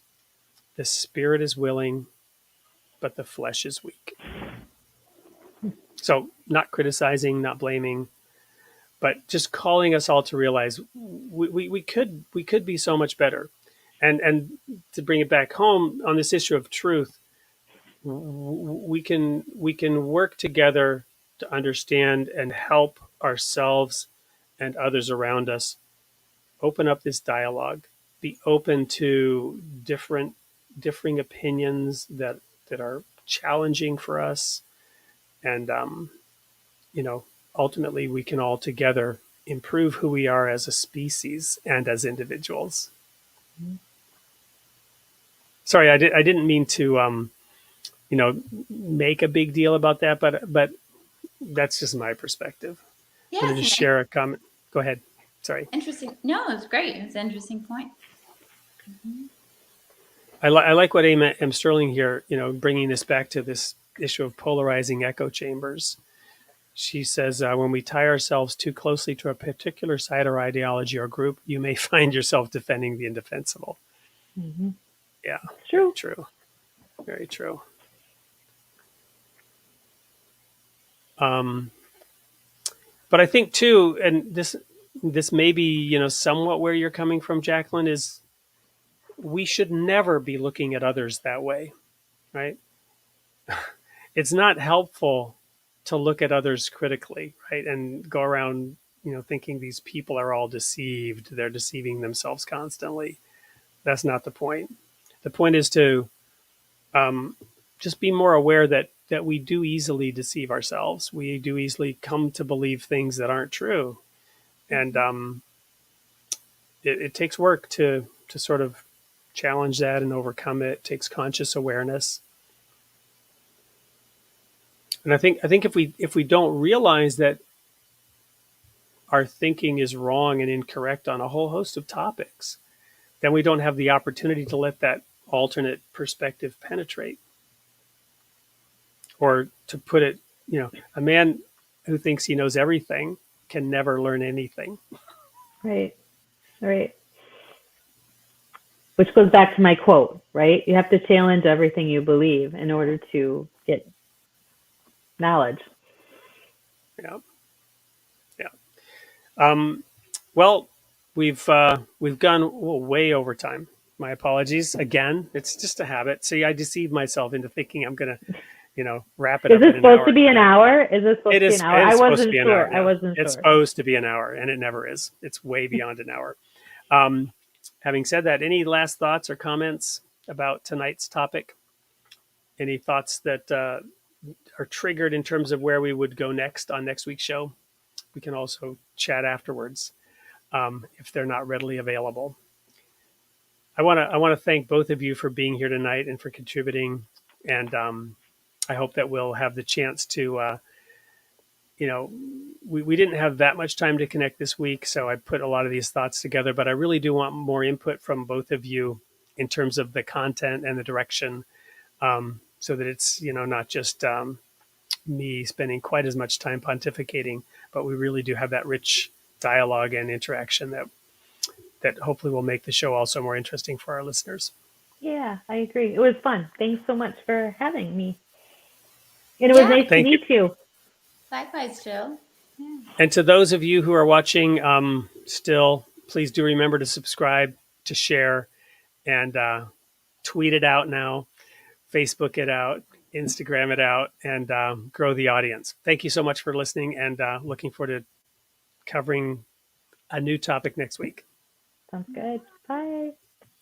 The spirit is willing, but the flesh is weak. So, not criticizing, not blaming, but just calling us all to realize we could be so much better. And to bring it back home on this issue of truth, we can work together to understand and help ourselves and others around us. Open up this dialogue. Be open to differing opinions that are challenging for us, and ultimately we can all together improve who we are as a species and as individuals. Sorry, I didn't mean to make a big deal about that, but that's just my perspective. I'm
Yeah,
going to
it's
just
an
share a comment. Go ahead. Sorry.
interesting. No, it's great. It's an interesting point.
I like what M. Sterling here, bringing this back to this issue of polarizing echo chambers. She says, when we tie ourselves too closely to a particular side or ideology or group, you may find yourself defending the indefensible.
Mm-hmm.
Yeah,
True.
very true. Very true. But I think too, and this may be, somewhat where you're coming from, Jacqueline, is we should never be looking at others that way, right? It's not helpful to look at others critically, right? And go around, thinking these people are all deceived. They're deceiving themselves constantly. That's not the point. The point is to just be more aware that we do easily deceive ourselves. We do easily come to believe things that aren't true. And it takes work to sort of challenge that and overcome it. It takes conscious awareness. And I think if we don't realize that our thinking is wrong and incorrect on a whole host of topics, then we don't have the opportunity to let that alternate perspective penetrate. Or to put it, a man who thinks he knows everything can never learn anything.
Right. Right. Which goes back to my quote, right? You have to challenge everything you believe in order to get knowledge.
Yeah. Yeah. Well, we've gone way over time. My apologies again. It's just a habit. See, I deceived myself into thinking I'm gonna, wrap it
Is
up
this
in an
supposed
hour.
to be an hour? Is this supposed
It
to be
is.
an hour?
It
I
is supposed to
wasn't
be an
sure.
hour.
I
Yeah.
wasn't
It's
sure.
supposed to be an hour, and it never is. It's way beyond an hour. Having said that, any last thoughts or comments about tonight's topic? Any thoughts that are triggered in terms of where we would go next on next week's show? We can also chat afterwards if they're not readily available. I want to thank both of you for being here tonight and for contributing, and I hope that we'll have the chance to. We didn't have that much time to connect this week, so I put a lot of these thoughts together. But I really do want more input from both of you in terms of the content and the direction, so that it's not just me spending quite as much time pontificating, but we really do have that rich dialogue and interaction that hopefully will make the show also more interesting for our listeners.
Yeah, I agree. It was fun. Thanks so much for having me. And it was nice to
Thank you.
meet you.
Likewise, Jill. Yeah.
And to those of you who are watching still, please do remember to subscribe, to share, and tweet it out now, Facebook it out, Instagram it out, and grow the audience. Thank you so much for listening, and looking forward to covering a new topic next week.
Sounds good.